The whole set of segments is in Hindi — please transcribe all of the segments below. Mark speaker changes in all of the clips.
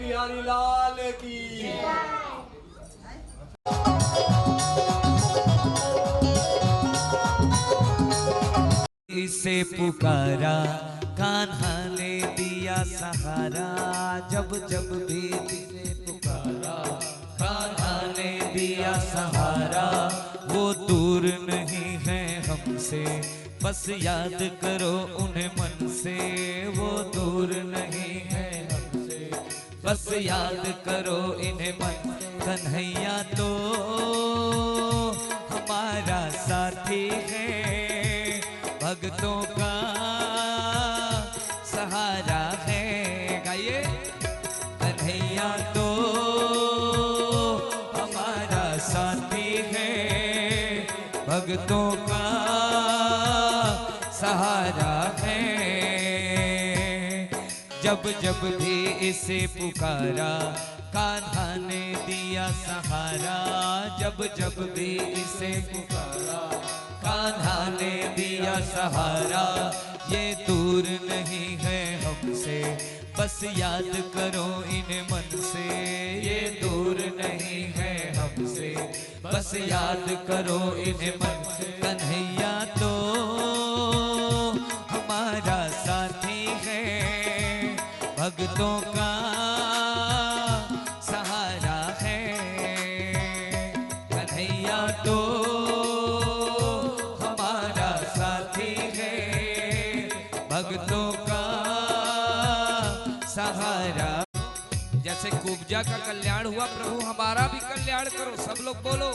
Speaker 1: बिहारी लाल की।
Speaker 2: इसे पुकारा कान्हा ने दिया सहारा, जब जब भी इसे पुकारा कान्हा ने दिया सहारा। वो दूर नहीं है हमसे, बस याद करो उन्हें मन से। वो दूर नहीं है हमसे, बस याद करो इन्हें मन। कन्हैया तो हमारा साथी है, भक्तों का सहारा है। गाइए, कन्हैया तो हमारा साथी है, भक्तों का सहारा है। जब जब भी इसे पुकारा कान्हा ने दिया सहारा। जब जब भी इसे पुकारा कान्हा ने दिया सहारा। ये दूर नहीं है हमसे, बस याद करो इन्हें मन से। ये दूर नहीं है हमसे, बस याद करो इन्हें मन से। कन्हैया तो हमारा साथी है, भक्तों का सहारा है। कन्हैया तो हमारा साथी है, भक्तों का सहारा। जैसे कुब्जा का कल्याण हुआ, प्रभु हमारा भी कल्याण करो। सब लोग बोलो।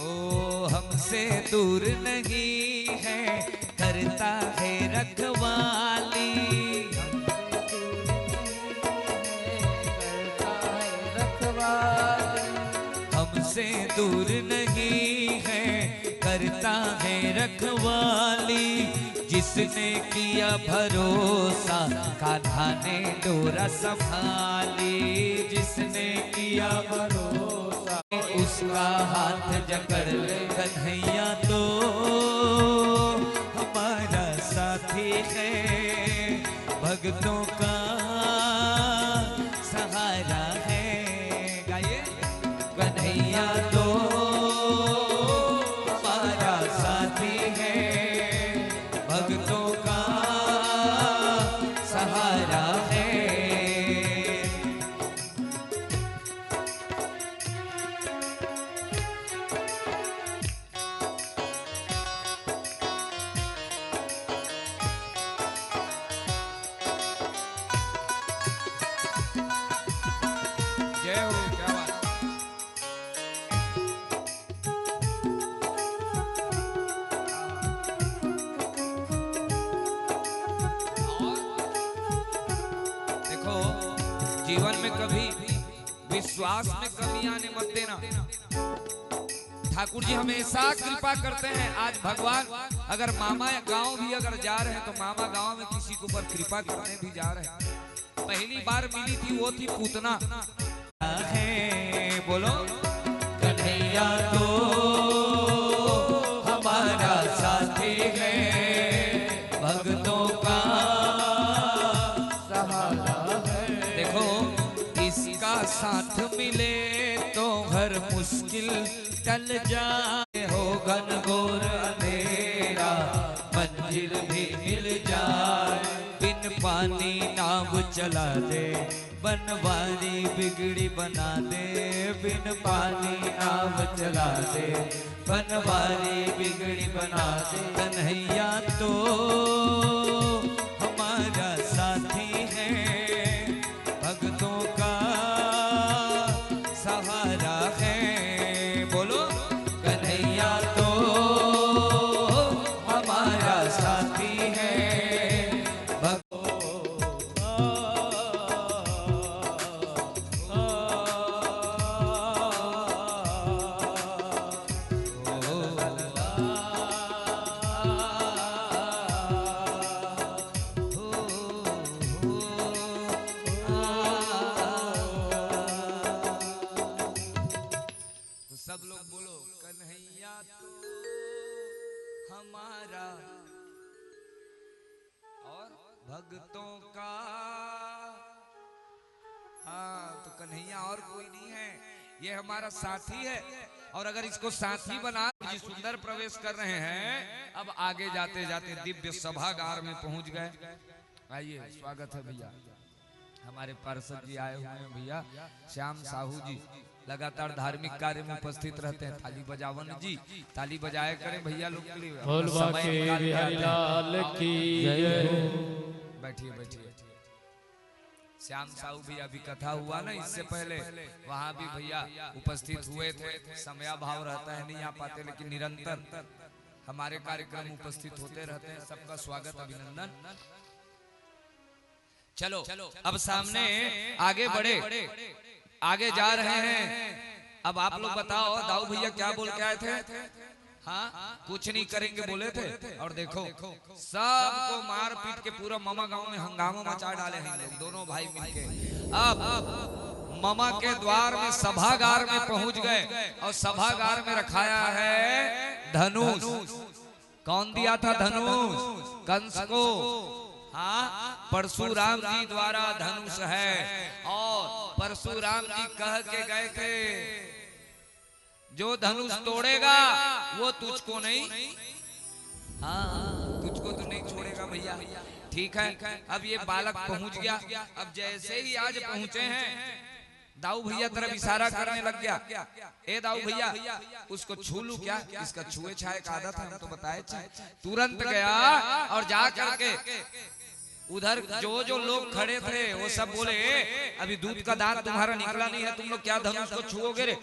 Speaker 2: ओ हमसे दूर नहीं है, करता है रखवाली। हमसे दूर नहीं है, करता है रखवाली। जिसने किया भरोसा कान्हा ने डोरा संभाली। जिसने किया भरोसा उसका हाथ जकड़ ले। कन्हैया तो हमारा साथी है, भक्तों का सहारा है। गाइए, कन्हैया तो हमारा साथी है, भक्तों का सहारा है। जय हो, क्या बात। देखो, जीवन में कभी विश्वास में कमी आने मत देना। ठाकुर जी हमेशा कृपा करते हैं। आज भगवान अगर मामा गांव भी अगर जा रहे हैं तो मामा गांव में किसी के ऊपर कृपा करने भी जा रहे हैं। पहली बार मिली थी वो थी पूतना है। बोलो, कन्हैया तो हमारा साथी है, भक्तों का सहारा है। देखो, इसका साथ मिले तो हर मुश्किल टल जाए। हो घनघोर अंधेरा मंजिल भी मिल जाए। बिन पानी नाव चला दे, बनवारी बिगड़ी बना दे। बिन पानी नाव चला दे, बनवारी बिगड़ी बना दे। कन्हैया तो हमारा साथी है, भक्तों का सहारा है। बोलो, कन्हैया तो हमारा साथी है, कन्हैया और कोई नहीं है, ये हमारा साथी है। और अगर इसको साथी बना, जी सुंदर प्रवेश कर रहे हैं। अब आगे जाते जाते दिव्य सभागार में पहुंच गए। आइए, स्वागत है भैया, हमारे पार्षद जी आए हुए हैं भैया, श्याम साहू जी लगातार धार्मिक कार्य में उपस्थित रहते हैं। थाली बजावन जी, ताली बजाया करें भैया लोग के लिए। बैठिए बैठिए। श्याम साहू भैया भी कथा हुआ ना इससे पहले, वहाँ भी भैया उपस्थित हुए थे। समयाभाव रहता है, नहीं आ पाते, लेकिन निरंतर हमारे कार्यक्रम उपस्थित होते रहते हैं। सबका स्वागत, अभिनंदन। चलो अब सामने आगे बढ़े, आगे जा रहे हैं। अब आप लोग बताओ, दाऊ भैया क्या बोल के आए थे? हाँ, कुछ नहीं करेंगे बोले थे। और देखो सबको मार पीट के पूरा मामा गांव में हंगामा मचा डाले हैं लोग, दोनों भाई मिलके। अब मामा के द्वार में सभागार में पहुंच गए और सभागार में रखाया है धनुष। कौन दिया था धनुष? कंस को। हाँ, परशुराम जी द्वारा धनुष है। और परशुराम जी कह के गए थे, जो धनुष तोड़ेगा वो तुझको नहीं, हाँ तुझको तो नहीं छोड़ेगा भैया। ठीक है, अब ये बालक पहुंच गया। अब जैसे ही आज पहुंचे हैं, दाऊ भैया तरफ इशारा करने लग गया, ए दाऊ भैया उसको छू लूं क्या? इसका छुए छाए का आदत है, हम तो बताए थे। तुरंत गया और जा करके उधर जो लोग खड़े थे वो सब बोले, अभी दूध का दांत तुम्हारा निकला नहीं है, तुम लोग क्या धनुष को छुओगे रे?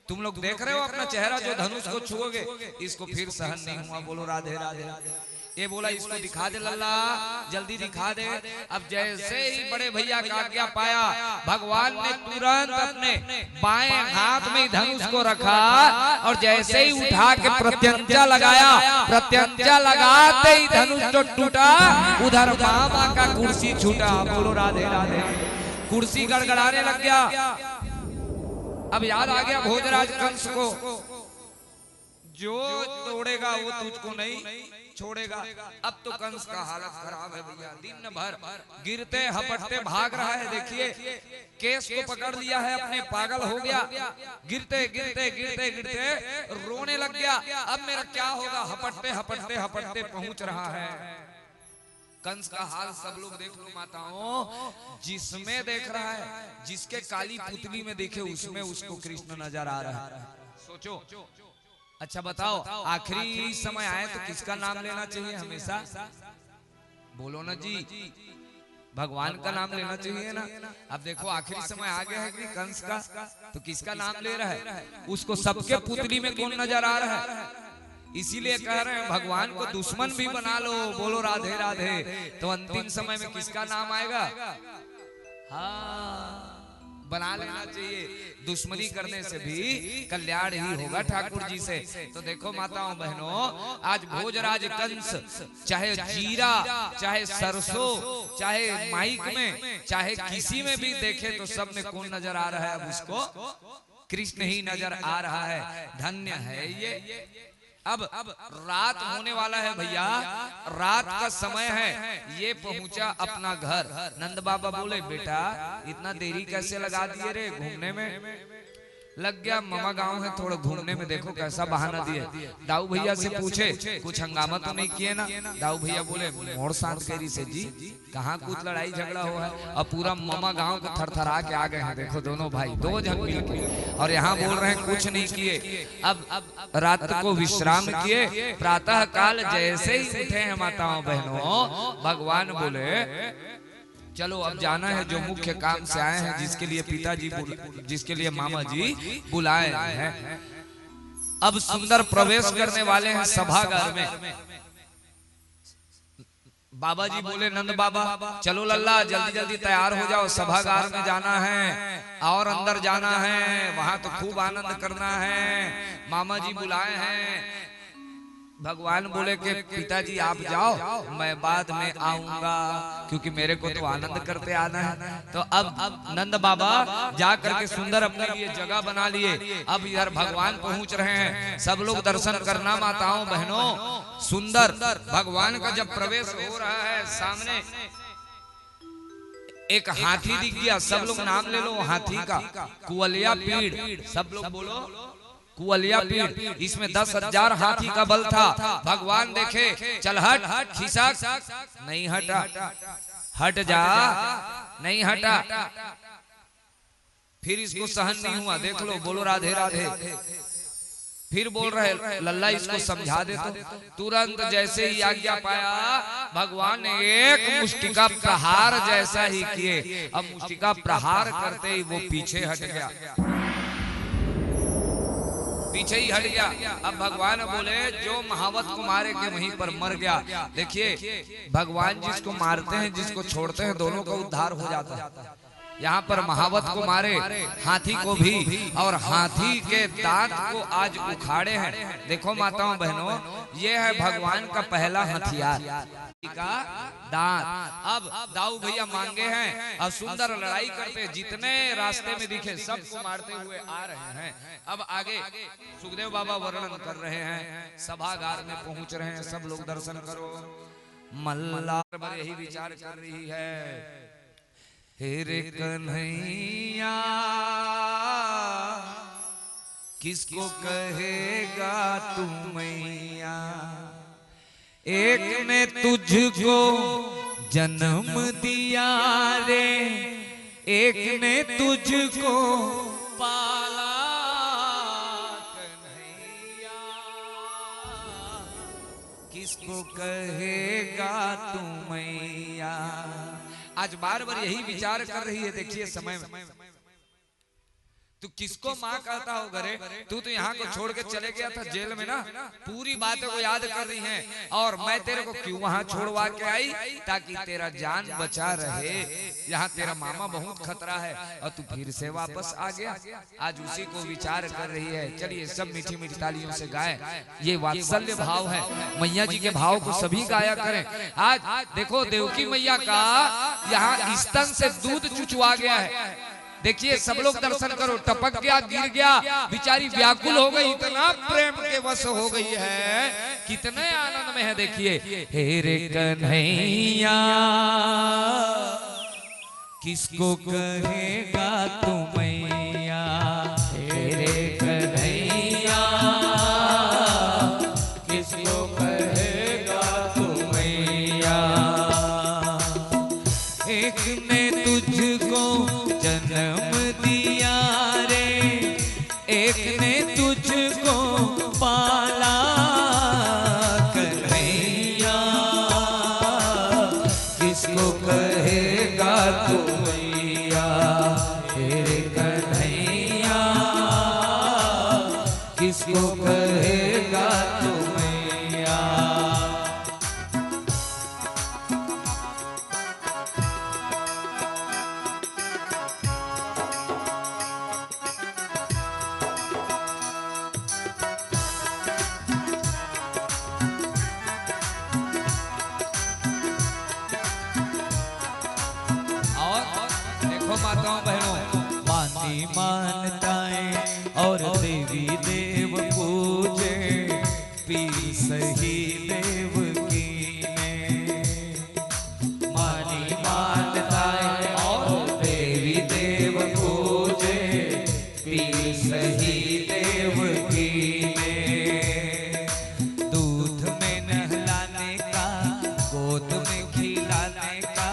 Speaker 2: तुम लोग देख रहे हो अपना चेहरा, जो धनुष को छुओगे। इसको फिर सहन नहीं हुआ, बोलो राधे राधे। ये बोला इसको दिखा दे लल्ला, जल्दी दिखा दे। अब जैसे ही बड़े भैया का आज्ञा पाया, भगवान ने तुरंत अपने बाएं हाथ में धनुष को रखा और जैसे ही उठा के प्रत्यंचा लगाया, प्रत्यंचा लगाते ही धनुष जो टूटा, उधर मामा का कुर्सी छूटा। बोलो राधे राधे। कुर्सी गड़गड़ाने लग गया। अब याद आ गया भोजराज कंस को, जो तोड़ेगा वो तुझको नहीं छोड़ेगा। अब तो कंस का हालत खराब है भैया, दिन भर गिरते हपटते भाग रहा है। देखिए केस को पकड़ लिया है अपने, पागल हो गया। गिरते गिरते गिरते गिरते रोने लग गया, अब मेरा क्या होगा? हपटते हपटते हपटते पहुंच रहा है। कंस का हाल सब लोग देख लो माताओं, जिसमें देख रहा है, जिसके काली पुतली में देखे उसमें उसको कृष्ण नजर आ रहा है। सोचो, अच्छा बताओ, आखिरी समय आए तो किसका नाम लेना चाहिए हमेशा? बोलो ना जी, भगवान का नाम लेना चाहिए ना। अब देखो आखिरी समय आ गया है कि कंस का, तो किसका नाम ले रहा है? उसको सबके पुतली में कौन नजर आ रहा है? इसीलिए कह रहे हैं भगवान को दुश्मन भी बना लो, बोलो राधे राधे। तो अंतिम समय में किसका नाम आएगा? हाँ, बना लेना चाहिए। दुश्मनी करने से भी कल्याण ही होगा ठाकुर जी से। तो देखो माताओं बहनों, आज भोजराज कंस चाहे जीरा, चाहे सरसों, चाहे माइक में, चाहे किसी में भी देखे तो सब में कौन नजर आ रहा है? अब उसको कृष्ण ही नजर आ रहा है। धन्य है ये। अब रात होने वाला है भैया, रात का समय है। ये पहुंचा अपना घर। नंद बाबा बोले, बेटा इतना देरी कैसे लगा दिए रे? घूमने में लग गया, मामा गांव है, थोड़ा घूमने में। देखो कैसा बहाना दिए। दाऊ भैया से पूछे, कुछ हंगामा तो नहीं किए ना? दाऊ भैया बोले, मोड़ शांत करी से जी, कहाँ कुछ लड़ाई झगड़ा हुआ है? अब पूरा मामा गांव को थरथरा के आ गए हैं। देखो दोनों भाई, दो जन मिल के, और यहाँ बोल रहे हैं कुछ नहीं किए। अब रात को विश्राम किए, प्रातः काल जैसे ही उठे हैं माताओं बहनों, भगवान बोले चलो अब जाना है, जो मुख्य काम से आए हैं, जिसके लिए पिताजी, जिसके लिए मामा जी बुलाए हैं। अब सुंदर प्रवेश करने वाले हैं सभागार में। बाबा जी बोले, नंद बाबा चलो लल्ला जल्दी जल्दी तैयार हो जाओ, सभागार में जाना है और अंदर जाना है, वहां तो खूब आनंद करना है, मामा जी बुलाए हैं। भगवान बोले कि पिताजी आप जाओ, मैं बाद में आऊंगा, क्योंकि मेरे को तो आनंद करते आना है। तो अब नंद बाबा जा करके सुंदर अपने लिए जगह बना लिए। अब इधर भगवान पहुंच रहे हैं, सब लोग दर्शन करना माताओं बहनों। सुंदर भगवान का जब प्रवेश हो रहा है सामने, एक हाथी दिख गया, सब लोग नाम ले लो हाथी का, कुवलिया पीड़, सब लोग बोलो कुवलिया पीड़। इसमें 10,000 हाथी का बल था। भगवान देखे, चल हट, खिसक, नहीं हटा, हट जा, नहीं हटा। फिर इसको सहन नहीं हुआ, देख लो, बोलो राधे राधे। फिर बोल रहे लल्ला इसको समझा दे। तो तुरंत जैसे ही आज्ञा पाया, भगवान ने एक मुष्टिका प्रहार जैसा ही किए। अब मुष्टिका प्रहार करते ही वो पीछे हट गया, पीछे ही हट गया। अब भगवान बोले जो महावत को मारे के वहीं पर मर गया। देखिए भगवान जिसको मारते हैं, जिसको छोड़ते हैं, दोनों का उद्धार हो जाता है। यहाँ पर महावत को मारे, हाथी को भी, और हाथी के दांत को आज उखाड़े हैं। देखो माताओं बहनों, ये है भगवान का पहला हथियार का दांत। अब दाऊ भैया मांगे हैं और सुंदर लड़ाई करते, जितने रास्ते में दिखे सबको मारते हुए आ रहे हैं। अब आगे सुखदेव बाबा वर्णन कर रहे हैं, सभागार में पहुंच रहे हैं, सब लोग दर्शन करो। मल्ला यही विचार कर रही है, हेरे कन्हैया किसको कहेगा तू मैया, एक ने तुझको जन्म दिया रे, एक ने तुझको पाला कन्हैया, किसको कहेगा तू मैया। आज बार बार यही विचार कर रही है। देखिए समय में तू किसको माँ कहता हो घरे, तू तो यहाँ को छोड़ के चले गया था जेल में ना, पूरी बातों को याद कर रही हैं। और मैं तेरे को क्यों वहाँ छोड़वा के आई, ताकि तेरा जान बचा रहे। यहाँ तेरा मामा बहुत खतरा है और तू फिर से वापस आ गया। आज उसी को विचार कर रही है। चलिए सब मीठी मीठी तालियों से गाए। ये वात्सल्य भाव है, मैया जी के भाव को सभी गाया करें। आज देखो देवकी मैया का यहाँ स्तन से दूध चुचवा गया है। देखिए सब लोग दर्शन करो, टपक गया, गिर गया, बेचारी व्याकुल हो गई, इतना प्रेम के वश हो गई है, कितने आनंद में है। देखिए हेरे कन्हैया किसको कहेगा तू मैया, हेरे कन्हैया किसको कहेगा तू मैया, एक ने तुझको जन्म दिया रे, एक ने तुझको पाला कन्हैया, किसको कहेगा तू मैया, हेरे कन्हैया किसको कहेगा तू मैया। माताओं बहनों, मानी मानताएं और देवी देव पूजे, पीर सही देव की ने। मानी मानताएं और देवी देव पूजे, पीर सही देव की ने। दूध में नहलाने का, गोद में खिलाने का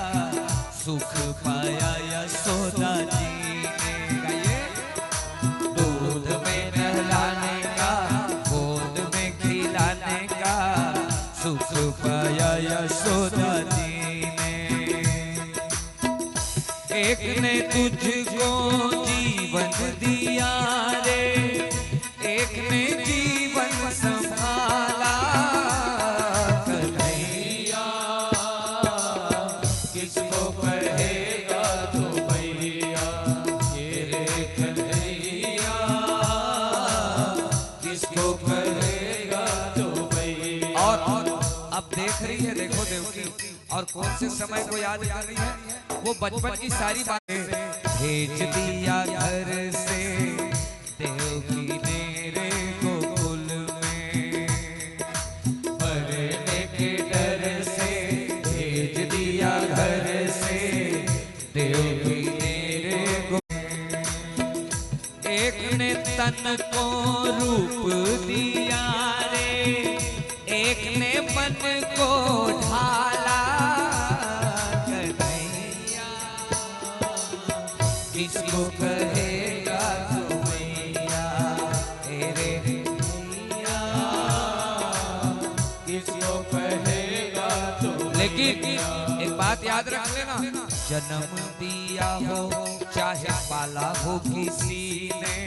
Speaker 2: सुख पाया यशोदा जी ने। दूध में नहलाने का, गोद में खिलाने का सुख पाया यशोदा जी ने। एक ने तुझको जीवन दिया रे, एक ने जीवन संभाला कन्हैया, किसको कहेगा तू मैया, हेरे कन्हैया किसको कहेगा तू मैया। और अब देख रही है, देखो देवकी, और कौन से समय को याद कर रही है, वो बचपन की सारी बातें। भेज दिया घर से देवकी ने रे गोकुल में, मरने के डर से भेज दिया घर से देवकी तन को रूप दिया रे, एक ने मन को ढाला कन्हैया। किसको कहेगा तू मैया तेरे मैया, किसको कहेगा तू। लेकिन एक बात याद रख लेना, जन्म दिया हो चाहे पाला हो किसी ने,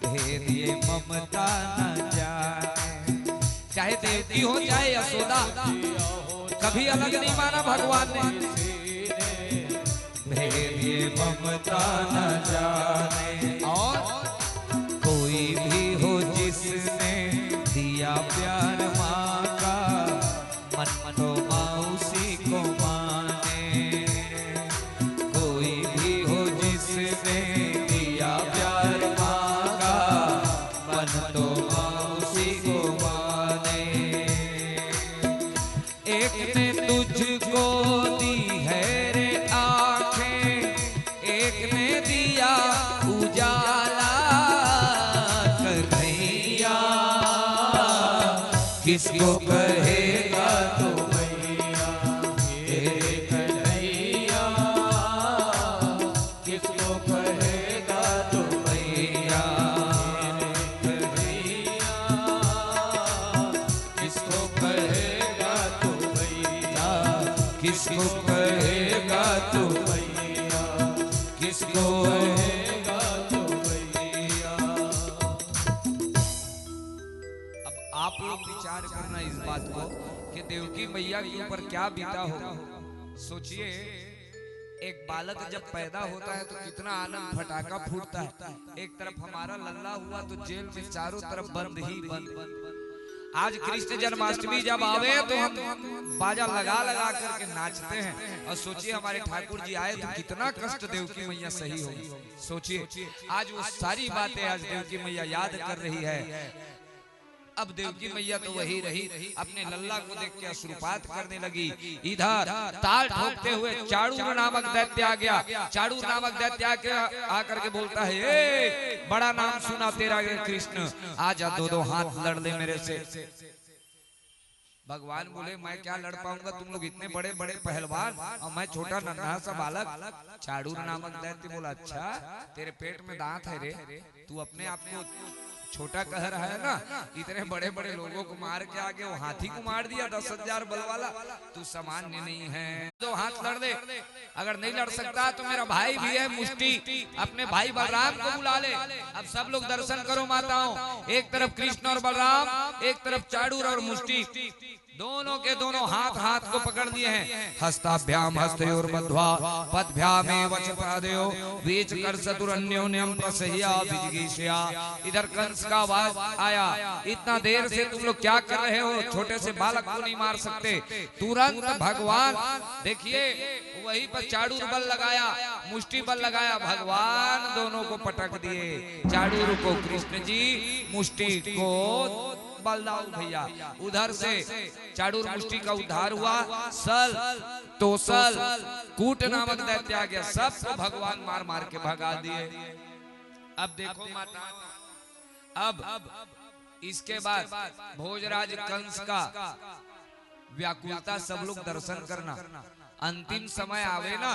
Speaker 2: भेद ये ममता न जाने। चाहे देवकी हो चाहे यशोदा, कभी अलग नहीं माना भगवान ने, भेद ये ममता न जाने। और कोई भी हो जिसने दिया प्यार माँ का, मन तो माँ उसी को माने। कोई भी हो जिसने दिया प्यार माँ का, मन तो माँ उसी को माने। एक ने तुझको दी है रे आँखें, एक ने दिया उजाला कन्हैया। किसको कहेगा तो मैया तेरे कन्हैया, किसको कहेगा तो मैया कन्हैया, किसको कहेगा तो मैया, किसको कहेगा तो मैया, किसको कहेगा तो मैया। अब आप लोग विचार करना इस बात को कि देवकी मैया के ऊपर क्या बीता होगा। सोचिए, एक बालक जब पैदा होता है तो कितना आनंद फटाका फूटता है। एक तरफ हमारा लल्ला हुआ तो जेल में चारों तरफ बंद ही बंद। आज कृष्ण जन्माष्टमी जब आवे तो हम बाजा लगा लगा करके नाचते हैं। और सोचिए हमारे ठाकुर जी आए तो कितना कष्ट देवकी मैया सही होगी। सोचिए आज वो सारी बातें आज देवकी मैया याद कर रही है। अब देवकी मैया तो वही रही, अपने लल्ला को देख के अश्रुपात करने लगी। इधर ताल ठोकते हुए चाणूर नामक दैत्य आ गया। चाणूर नामक दैत्य आकर के बोलता है, ए बड़ा नाम सुना तेरा ये कृष्ण, आजा दो दो हाथ लड़ ले मेरे से। भगवान बोले, मैं क्या लड़ पाऊंगा, तुम लोग इतने बड़े बड़े पहलवान और मैं छोटा नन्हा सा बालक। चाणूर नामक दैत्य बोला, अच्छा तेरे पेट में दांत है रे, तू अपने आप को छोटा कह रहा है ना, इतने बड़े बड़े लोगों को मार के आगे वो हाथी को मार दिया 10,000 बल वाला, तू सामान्य नहीं है। तो हाथ लड़ दे, अगर नहीं लड़ सकता तो मेरा भाई भी है मुष्टि, अपने भाई बलराम को बुला ले। अब सब लोग दर्शन करो माताओं, एक तरफ कृष्ण और बलराम, एक तरफ चाणूर और मुष्टि, दोनों के दोनों हाथ हाथ को पकड़ लिए हैं। हस्ताभ्याम हस्तयोर बद्ध्वा पदभ्यामेव च पादयो बीच कर चतुरन्योन्यम प्रसह्या विजिगीषया। इधर कंस का आवाज आया, इतना देर से तुम लोग क्या कर रहे हो, छोटे से बालक को नहीं मार सकते। तुरंत भगवान देखिए वही पर चाणूर बल लगाया, मुष्टि बल लगाया, भगवान दोनों को पटक दिए। चाणूर को कृष्ण जी, मुष्टि को बलदाऊ भैया। उधर से चाणूर मुष्टि का उद्धार हुआ। सल तोसल कूट नामक दैत्य आ गया, सबको भगवान मार मार के भगा दिए। अब देखो माता, अब इसके बाद भोजराज कंस का व्याकुलता सब लोग दर्शन करना। अंतिम समय आवे ना,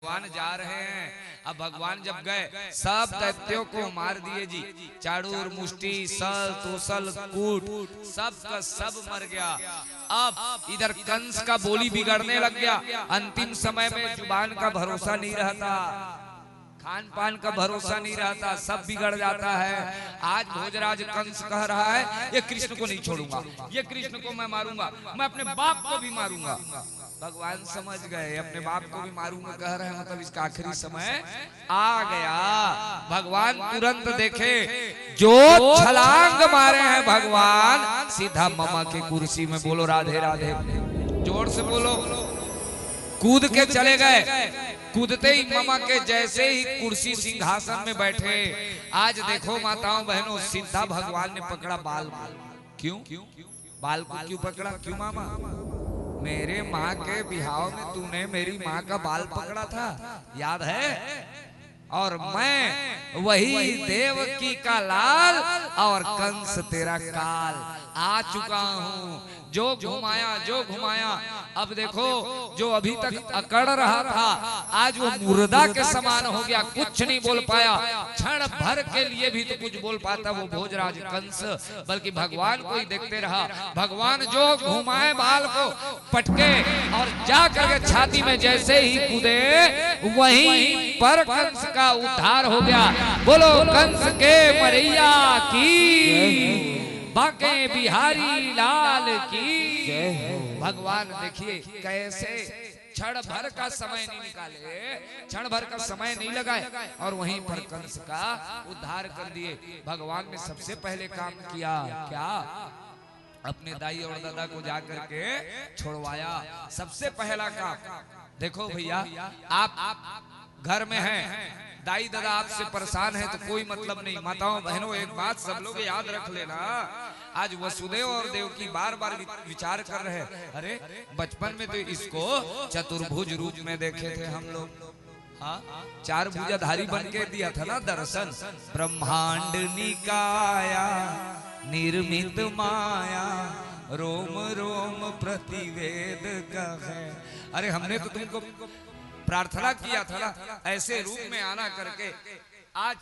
Speaker 2: भगवान जा रहे हैं। अब भगवान जब गए सब दैत्यों को मार दिए जी। चाणूर मुष्टि सल तोसल कूट सब का सब मर गया। अब इधर कंस का बोली बिगड़ने लग गया। अंतिम समय में जुबान का भरोसा नहीं रहता, खान पान का भरोसा नहीं रहता, सब बिगड़ जाता है। आज भोजराज कंस कह रहा है, ये कृष्ण को नहीं छोड़ूंगा, ये कृष्ण को मैं मारूंगा, मैं अपने बाप को भी मारूंगा। भगवान समझ गए, अपने बाप को भी मारूंगा कह रहे हैं, मतलब इसका आखिरी समय आ गया। भगवान तुरंत देखे, जो छलांग मारे हैं भगवान सीधा ममा की कुर्सी में, बोलो राधे राधे, जोर से बोलो, कूद के चले गए। कूदते ही ममा के जैसे ही कुर्सी सिंहासन में बैठे। आज देखो माताओं बहनों, सीधा भगवान ने पकड़ा बाल। क्यों बाल को क्यों पकड़ा? क्यों मामा? मेरे माँ के बिहाव में तूने मेरी माँ का बाल पकड़ा था, याद है? और मैं वही देवकी का लाल और कंस तेरा काल आ चुका हूँ। जो घुमाया अब देखो जो अभी तक अकड़ रहा था आज वो मुर्दा के समान हो गया, कुछ नहीं बोल पाया। क्षण भर के लिए भी तो कुछ बोल पाता वो भोजराज कंस, बल्कि भगवान को ही देखते रहा। भगवान जो घुमाए बाल को पटके और जा करके छाती में जैसे ही कूदे वहीं पर कंस का उद्धार हो गया। बोलो कंस के मरैया की, बांके बिहारी लाल की। भगवान देखिए कैसे क्षण भर का समय नहीं निकाले, क्षण भर का समय नहीं लगाए और वहीं पर कंस का उद्धार कर दिए। भगवान ने सबसे पहले काम किया क्या? अपने दाई और दादा को जाकर के छोड़वाया। सबसे पहला काम देखो भैया, आप घर में हैं, दाई दादा आपसे परेशान है तो कोई मतलब नहीं। माताओं बहनों एक बात सब लोग याद रख लेना, आज वसुदेव और देवकी बार बार विचार कर रहे हैं। अरे बचपन में तो इसको चतुर्भुज रूप में देखे थे हम लोग, हाँ चार भुजाधारी बन के दिया था ना दर्शन। ब्रह्मांड निकाया निर्मित माया, रोम रोम प्रतिवेद कहे। अरे हमने तो तुमको प्रार्थना किया था ना ऐसे रूप में आना करके, आज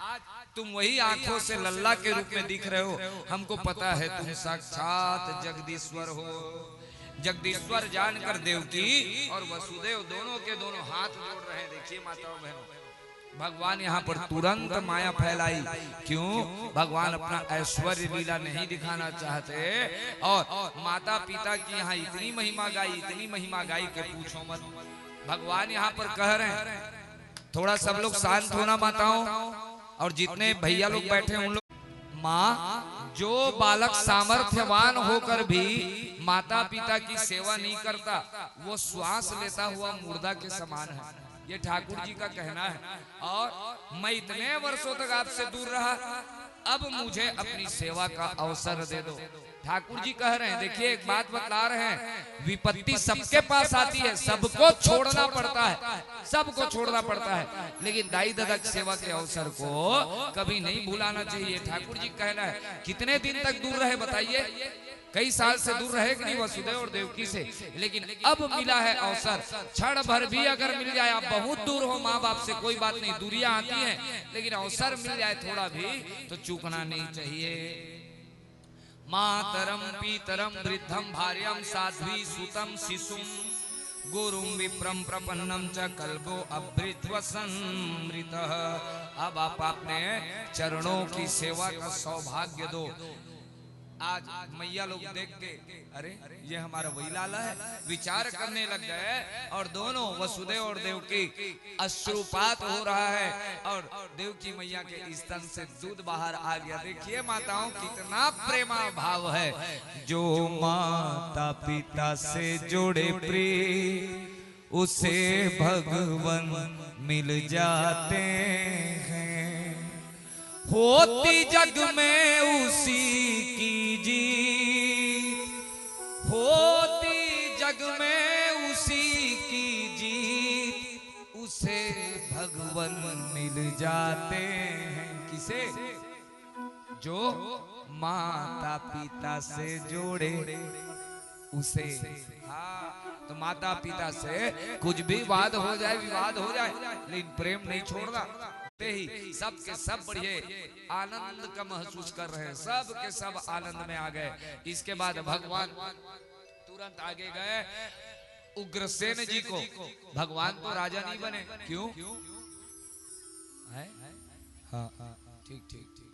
Speaker 2: तुम वही आंखों से लल्ला के रूप में दिख रहे हो। हमको पता है तुम साक्षात जगदीश्वर हो। जगदीश्वर जानकर देवकी और वसुदेव दोनों के दोनों हाथ जोड़ रहे हैं। देखिए माताओं बहनों, भगवान यहाँ पर तुरंत माया फैलाई। क्यों? भगवान अपना ऐश्वर्य लीला नहीं दिखाना चाहते और माता पिता की यहाँ इतनी महिमा गाई के पूछो मत। भगवान यहाँ पर कह रहे हैं थोड़ा सब लोग शांत होना माताओं, और जितने भैया लोग बैठे उन लोग। माँ, जो बालक सामर्थ्यवान होकर भी माता पिता की सेवा नहीं करता वो श्वास लेता हुआ मुर्दा के समान है, ये ठाकुर जी का कहना है। और मैं इतने वर्षों तक आपसे दूर रहा, अब मुझे अपनी सेवा का अवसर दे दो। ठाकुर जी कह रहे हैं, देखिए एक बात बतला रहे हैं, विपत्ति सबके पास आती है, सबको छोड़ना पड़ता है, सबको छोड़ना पड़ता है, लेकिन दाई दादा की सेवा के अवसर को कभी नहीं भुलाना चाहिए। ठाकुर जी कहना है कितने दिन तक दूर रहे बताइए, कई साल से दूर रहे कि नहीं वसुदेव और देवकी से, लेकिन अब मिला है अवसर। क्षण भर भी अगर मिल जाए, आप बहुत दूर हो माँ बाप से कोई बात नहीं, दूरियां आती हैं, लेकिन अवसर मिल जाए थोड़ा भी तो चूकना नहीं चाहिए। मातरम पीतरम वृद्धम भार्यम साध्वी सुतम शिशुम गुरुम विप्रम प्रपन्नम च कल्पो अभृतवसंमृतः। अब आप अपने चरणों की सेवा का सौभाग्य दो। आज मैया लोग देख के अरे ये हमारा वही लाला है, विचार करने लग गए और दोनों वसुदेव और देवकी अश्रुपात हो रहा है और देवकी मैया के स्तन से दूध बाहर आ गया। देखिए माताओं कितना प्रेमा भाव है। जो माता पिता से जोड़े प्रेम उसे भगवान मिल जाते हैं, होती जग में उसी की जीत, होती जग में उसी की जीत, उसे भगवान मिल जाते हैं। किसे? जो माता पिता से जोड़े उसे। हाँ, तो माता पिता से कुछ भी वाद हो जाए, विवाद हो जाए, लेकिन प्रेम नहीं छोड़ना। ही सब के सब बढ़िए आनंद का महसूस कर रहे हैं, सब के सब आनंद में आ गए। इसके बाद भगवान तुरंत आगे गए उग्रसेन जी को। भगवान तो राजा नहीं बने, क्यों है? हाँ ठीक ठीक ठीक,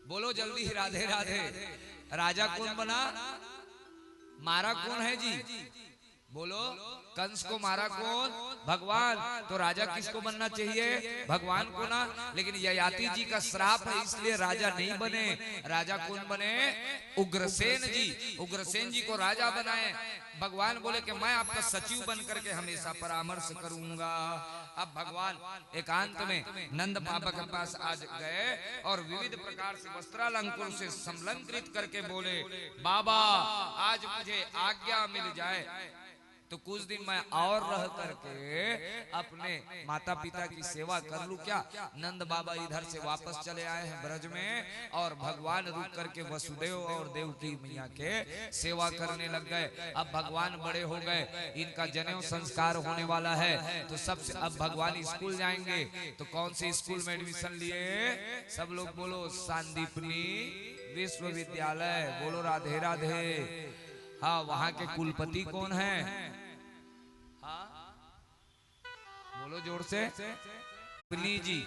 Speaker 2: बोलो जल्दी राधे राधे। राजा कौन बना? मारा कौन है जी? बोलो। कंस को मारा कौन? भगवान। तो राजा किसको बनना चाहिए? भगवान को ना। लेकिन ययाति जी का श्राप है इसलिए राजा नहीं बने। राजा कौन बने? उग्रसेन जी। उग्रसेन जी को राजा बनाए। भगवान बोले कि मैं आपका सचिव बन करके हमेशा परामर्श करूंगा। अब भगवान एकांत में नंद बाबा के पास आज गए और विविध प्रकार से वस्त्रालंकुर से संलंकृत करके बोले, बाबा आज मुझे आज्ञा मिल जाए तो कुछ दिन मैं और रह करके अपने माता पिता की सेवा कर लूं क्या। नंद बाबा इधर से वापस चले आए हैं ब्रज में और भगवान रुक करके वसुदेव और देवकी मैया के सेवा करने लग गए। अब भगवान बड़े हो गए, इनका जनेऊ संस्कार होने वाला है, तो सबसे अब भगवान स्कूल जाएंगे। तो कौन से स्कूल में एडमिशन लिए? सब लोग बोलो सांदीपनी विश्वविद्यालय। बोलो राधे राधे। हाँ, वहां के कुलपति कौन है? हाँ बोलो जोर से। जी,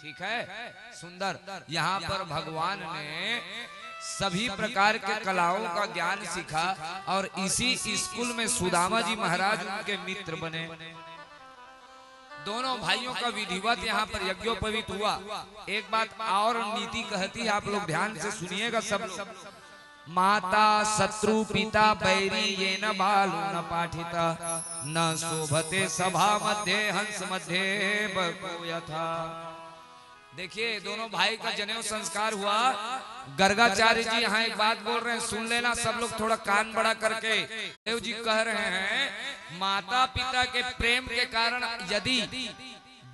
Speaker 2: ठीक है, सुंदर। यहाँ पर भगवान ने सभी प्रकार के कलाओं का ज्ञान सीखा और इसी स्कूल में सुदामा जी महाराज उनके मित्र बने। दोनों भाइयों का विधिवत यहाँ पर यज्ञोपवीत हुआ। एक बात और नीति कहती है, आप लोग ध्यान से सुनिएगा सब। माता शत्रु पिता बैरी ये न बालू न पाठिता न शोभते सभा मध्य हंस मध्य यथा। देखिए दोनों भाई का जनेऊ संस्कार हुआ। गर्गाचार्य जी यहाँ एक बात बोल रहे हैं, सुन लेना सब लोग थोड़ा कान बड़ा करके। देव जी कह रहे हैं माता पिता के प्रेम के कारण यदि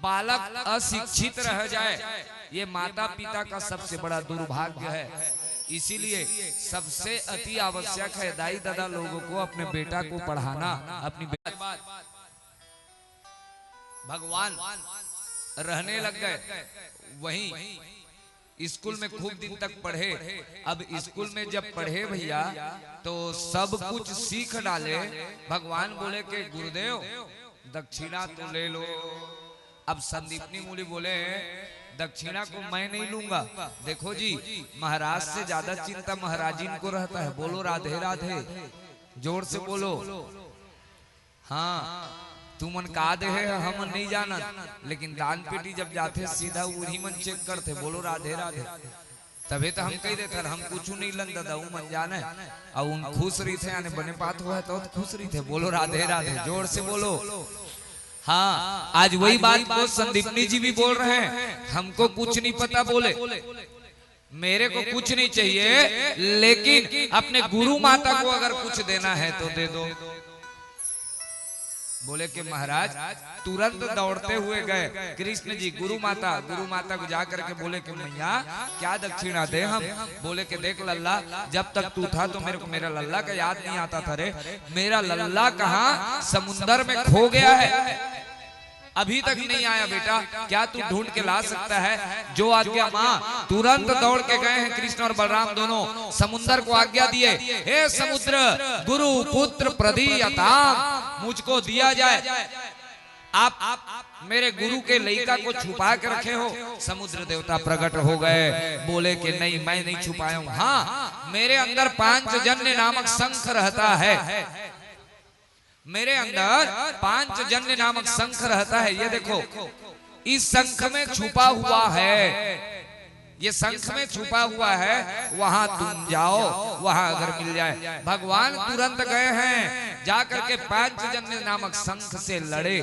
Speaker 2: बालक अशिक्षित रह जाए, ये माता पिता का सबसे बड़ा दुर्भाग्य है। इसीलिए सबसे अति आवश्यक है दाई दादा लोगों को अपने बेटा को पढ़ाना। अपनी भगवान रहने लग गए वहीं स्कूल में खूब दिन तक पढ़े। अब स्कूल में जब पढ़े भैया तो सब कुछ सीख डाले। भगवान बोले कि गुरुदेव दक्षिणा तो ले लो। अब संदीपनी मूली बोले दक्षिणा को मैं नहीं लूंगा। देखो जी, महाराज से ज्यादा चिंता महाराजिन को रहता है। बोलो राधे राधे, जोर से बोलो। हाँ, तू मन का दे है हम नहीं जाना, लेकिन दान पेटी जब जाते सीधा वही मन चेक करते। बोलो राधे राधे। तभी तो हम कह देते हम कुछ नहीं लन दादा मन जाने और उन खुश रही थे आने बने बात हुआ तो खुश रही थे। बोलो राधे राधे, जोर से बोलो। हाँ, आज वही बात को संदीपनी जी भी बोल रहे हैं, हमको कुछ नहीं पता। बोले मेरे को कुछ नहीं चाहिए, लेकिन अपने गुरु माता को अगर कुछ देना है तो दे दो। बोले कि महाराज तुरंत दौड़ते हुए गए कृष्ण जी गुरु माता को जाकर के बोले कि मैया क्या दक्षिणा दे हम। बोले कि देख लल्ला, जब तक तू था तो मेरे को मेरा लल्ला का याद नहीं आता था रे। मेरा लल्ला कहाँ समुंदर में खो गया है, अभी तक नहीं आया बेटा, क्या तू ढूंढ के ला सकता है? जो आज्ञा माँ। तुरंत दौड़ के गए हैं कृष्ण और बलराम दोनों, समुद्र को आज्ञा दिए, हे समुद्र गुरु पुत्र प्रदीयता मुझको दिया जाए। आप मेरे गुरु के लइका को छुपा के रखे हो। समुद्र देवता प्रकट हो गए, बोले कि नहीं मैं नहीं छुपाया हूं। हाँ, मेरे अंदर पांचजन्य नामक शंख रहता है। मेरे अंदर पांचजन्य नामक शंख रहता है। ये देखो इस शंख में छुपा हुआ है, ये शंख में छुपा हुआ है। वहां तुम जाओ, वहां अगर मिल जाए। भगवान तुरंत गए हैं, जाकर के पांचजन्य नामक शंख से लड़े,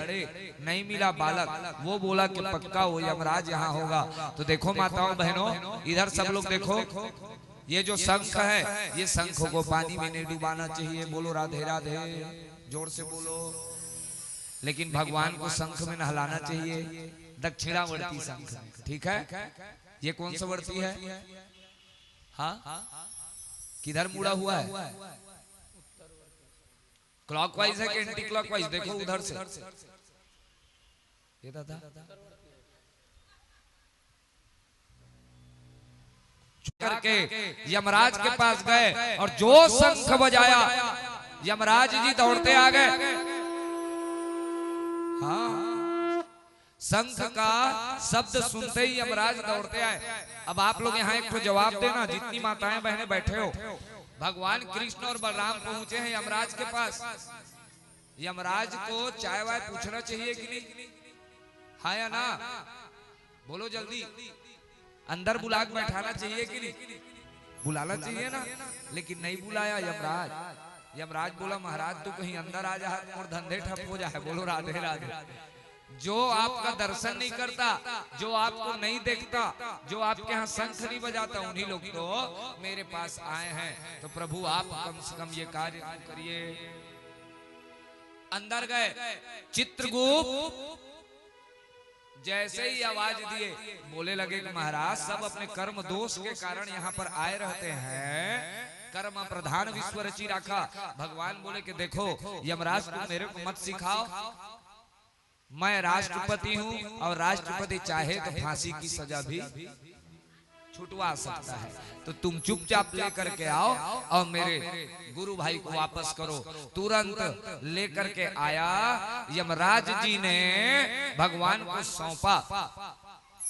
Speaker 2: नहीं मिला बालक। वो बोला कि पक्का वो यमराज यहाँ होगा। तो देखो माताओं बहनों, इधर सब लोग देखो, ये जो शंख है ये शंख को पानी में नहीं डुबाना चाहिए। बोलो राधे राधे, जोर से बोलो। लेकिन भगवान को शंख में नहलाना चाहिए, दक्षिणावर्ती शंख। ठीक है, ये कौन सा वर्ती है? हाँ, किधर मुड़ा हुआ है? क्लॉकवाइज है कि एंटी क्लॉकवाइज? देखो उधर से। ये दादा करके यमराज के पास गए और जो शंख बजाया, यमराज जी दौड़ते आ गए। हाँ, शंख का शब्द सुनते ही यमराज दौड़ते आए। अब आप लोग यहाँ एक तो जवाब देना, जितनी माताएं बहनें बैठे हो। भगवान कृष्ण और बलराम पहुंचे हैं यमराज के पास। यमराज को चाय वाय पूछना चाहिए कि नहीं? हाँ या ना? बोलो जल्दी। अंदर बुला के बैठाना चाहिए कि नहीं? बुलाना चाहिए ना, लेकिन नहीं बुलाया यमराज। यमराज बोला महाराज तू कहीं अंदर आ जा और धंधे ठप हो जाए। बोलो राधे राधे। जो आपका दर्शन नहीं करता, जो आपको नहीं देखता, जो आपके यहाँ शंख नहीं बजाता, उन्हीं लोग तो मेरे पास आए हैं। तो प्रभु आप कम से कम ये कार्य करिए। अंदर गए। चित्रगुप्त जैसे ही आवाज दिए बोले लगे कि महाराज सब अपने कर्म दोष के कारण यहाँ पर आए रहते हैं, कर्म प्रधान विश्व रची रखा। भगवान बोले कि देखो यमराज तुम मेरे को मत सिखाओ, मैं राष्ट्रपति हूँ और राष्ट्रपति चाहे तो फांसी की सजा भी छुटवा सकता है, तो तुम चुपचाप लेकर के आओ और मेरे गुरु भाई को वापस करो। तुरंत लेकर के आया। यमराज जी ने भगवान को सौंपा।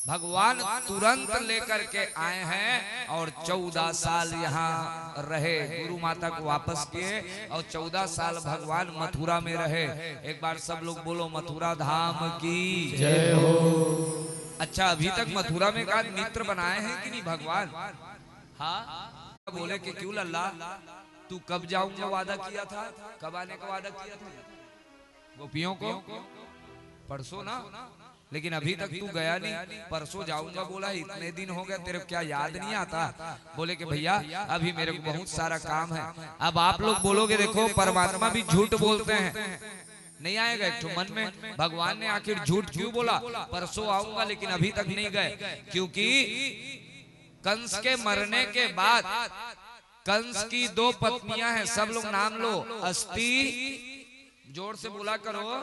Speaker 2: भगवान तुरंत लेकर के आए हैं और 14 साल यहाँ रहे, गुरु माता को वापस किए और 14 साल भगवान मथुरा में रहे। एक बार सब लोग बोलो मथुरा धाम की जय हो। अच्छा, अभी तक मथुरा में का मित्र बनाए हैं कि नहीं भगवान? हाँ, बोले कि क्यों लल्ला, तू कब जाऊंगा वादा किया था, कब आने का वादा किया था गोपियों को? परसों ना, लेकिन अभी तक तू गया नहीं। परसों जाऊंगा बोला, इतने दिन हो गए, तेरे क्या याद नहीं आता? बोले कि भैया अभी मेरे को बहुत सारा काम है। अब आप लोग बोलोगे देखो परमात्मा भी झूठ बोलते हैं, नहीं आएगा एक तो मन में। भगवान ने आखिर झूठ क्यों बोला? परसों आऊंगा, लेकिन अभी तक नहीं गए, क्योंकि कंस के मरने के बाद कंस की 2 पत्नियां हैं। सब लोग नाम लो। अस्ति, जोर से बोला करो,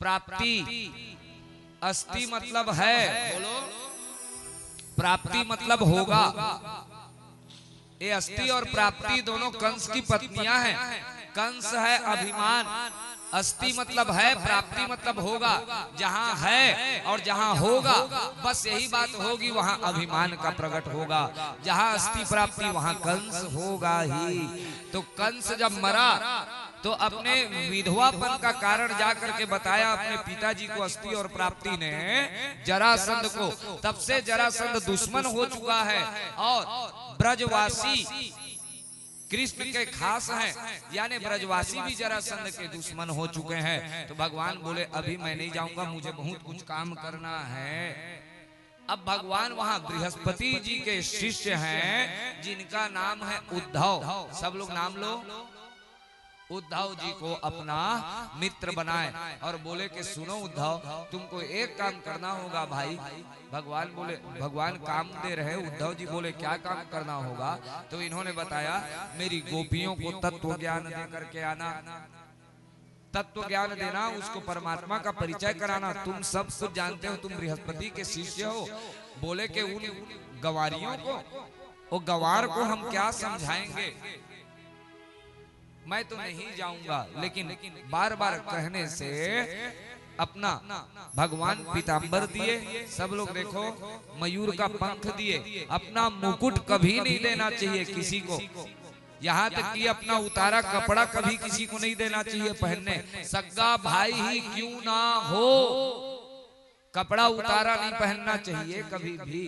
Speaker 2: प्राप्ति। अस्ति मतलब है, बोलो, प्राप्ति मतलब होगा। ये अस्ति और प्राप्ति दोनों कंस की पत्नियां हैं। कंस है अभिमान, अस्ति मतलब है, प्राप्ति मतलब होगा। जहां है और जहां होगा बस यही बात होगी, वहां अभिमान का प्रकट होगा। जहां अस्ति प्राप्ति वहां कंस होगा ही। तो कंस जब मरा तो अपने विधवापन का कारण जाकर के बताया अपने पिताजी को, अस्ति और प्राप्ति ने, जरासंध को। तब से जरासंध दुश्मन हो चुका है और ब्रजवासी कृष्ण के खास हैं, यानी ब्रजवासी भी जरासंध के दुश्मन हो चुके हैं। तो भगवान बोले अभी मैं नहीं जाऊंगा, मुझे बहुत कुछ काम करना है। अब भगवान वहां बृहस्पति जी के शिष्य हैं जिनका नाम है उद्धव। सब लोग नाम लो। उद्धव जी को अपना मित्र बनाए और बोले कि सुनो उद्धव, तुमको एक काम करना होगा भाई। भगवान बोले, भगवान काम दे रहे। उद्धव जी बोले क्या काम करना होगा? तो इन्होंने बताया मेरी गोपियों को तत्व ज्ञान दे करके आना, तत्व ज्ञान देना, उसको परमात्मा का परिचय कराना। तुम सब कुछ जानते हो, तुम बृहस्पति के शिष्य हो। बोले कि उन गवारियों को, वो गवार को हम क्या समझाएंगे, मैं तो नहीं जाऊंगा। लेकिन बार बार कहने से अपना भगवान पीतांबर दिए। सब लोग देखो मयूर का पंख दिए। अपना मुकुट कभी नहीं देना चाहिए किसी को, यहाँ तक कि अपना उतारा कपड़ा कभी किसी को नहीं देना चाहिए पहनने। सगा भाई ही क्यों ना हो, कपड़ा उतारा नहीं पहनना चाहिए कभी भी,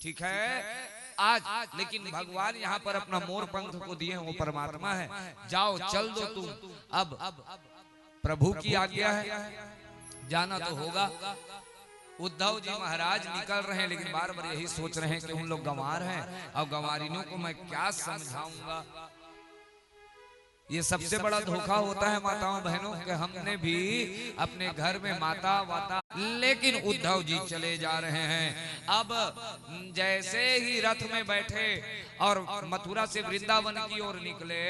Speaker 2: ठीक है। आज लेकिन भगवान यहाँ पर अपना मोर पंख को दिए, वो परमात्मा है। जाओ चल दो तुम, अब प्रभु की आज्ञा है, जाना तो होगा। उद्धव जी महाराज निकल रहे हैं, लेकिन बार बार यही सोच रहे हैं कि उन लोग गंवार हैं और गंवारिनों को मैं क्या समझाऊंगा। ये सबसे बड़ा धोखा होता है माताओं बहनों के। हमने भी अपने घर में माता वाता, लेकिन उद्धव जी चले जा रहे हैं। अब जैसे ही रथ में बैठे और मथुरा से वृंदावन की ओर निकले,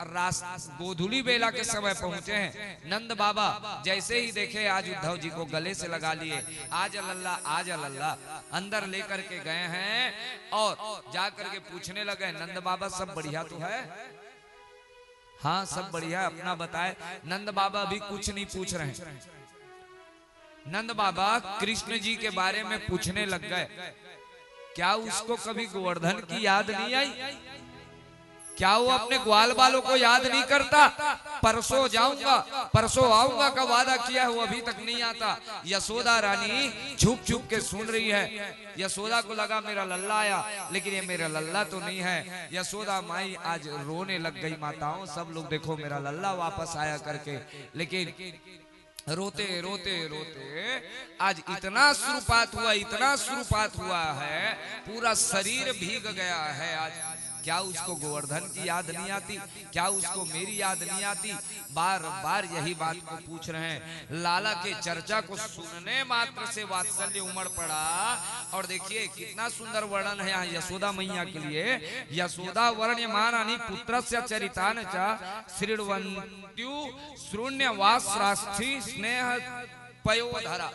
Speaker 2: गोधूली बेला के समय पहुंचे हैं। नंद बाबा जैसे ही देखे आज उद्धव जी को गले से लगा लिए, आज लल्ला आज लल्ला, अंदर लेकर के गए हैं और जाकर के पूछने लगे, नंद बाबा सब बढ़िया तो है? हाँ सब बढ़िया, अपना बताए। नंद बाबा अभी कुछ नहीं पूछ रहे हैं। नंद बाबा कृष्ण जी के बारे में पूछने लग गए। क्या उसको कभी गोवर्धन की याद नहीं आई? क्या वो अपने ग्वाल बालों को याद नहीं करता? परसों जाऊंगा परसों आऊंगा का वादा किया, वो अभी तक नहीं आता। यशोदा रानी छुप छुप के सुन रही है। यशोदा को लगा मेरा लल्ला आया, लेकिन ये मेरा लल्ला तो नहीं है। यशोदा माई आज रोने लग गई। माताओं सब लोग देखो मेरा लल्ला वापस आया करके, लेकिन रोते रोते रोते आज इतना शुरुआत हुआ, इतना शुरुआत हुआ है, पूरा शरीर भीग गया है। आज क्या उसको गोवर्धन की याद नहीं आती? क्या उसको मेरी याद नहीं आती? बार बार यही बात को पूछ रहे हैं। लाला के चर्चा को सुनने मात्र से वात्सल्य उमड़ पड़ा। और देखिए कितना सुंदर वर्णन है यहाँ यशोदा मैया के लिए। यशोदा वर्ण्यमानानि पुत्रस्य चरितानि च श्रीण्वन्त्यु शून्यवासरास्थि स्नेह पयोधरा।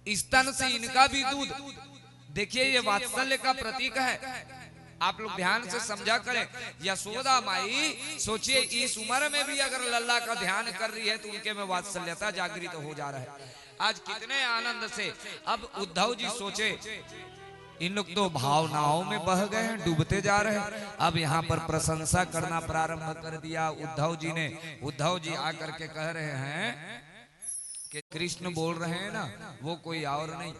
Speaker 2: स्तन से इनका भी दूध, देखिए ये वात्सल्य का प्रतीक है। आप लोग ध्यान से समझा करें। यशोदा माई सोचिए इस उम्र में भी अगर लल्ला का ध्यान कर रही है तो उनके में वात्सल्यता जागृत हो जा रहा है। आज कितने आनंद से। अब उद्धव जी सोचे इन लोग तो भावनाओं में बह गए हैं, डूबते जा रहे हैं। अब यहाँ पर प्रशंसा करना प्रारंभ कर दिया उद्धव जी ने। उद्धव जी आकर के कह रहे हैं कि कृष्ण बोल रहे हैं ना, वो कोई और नहीं,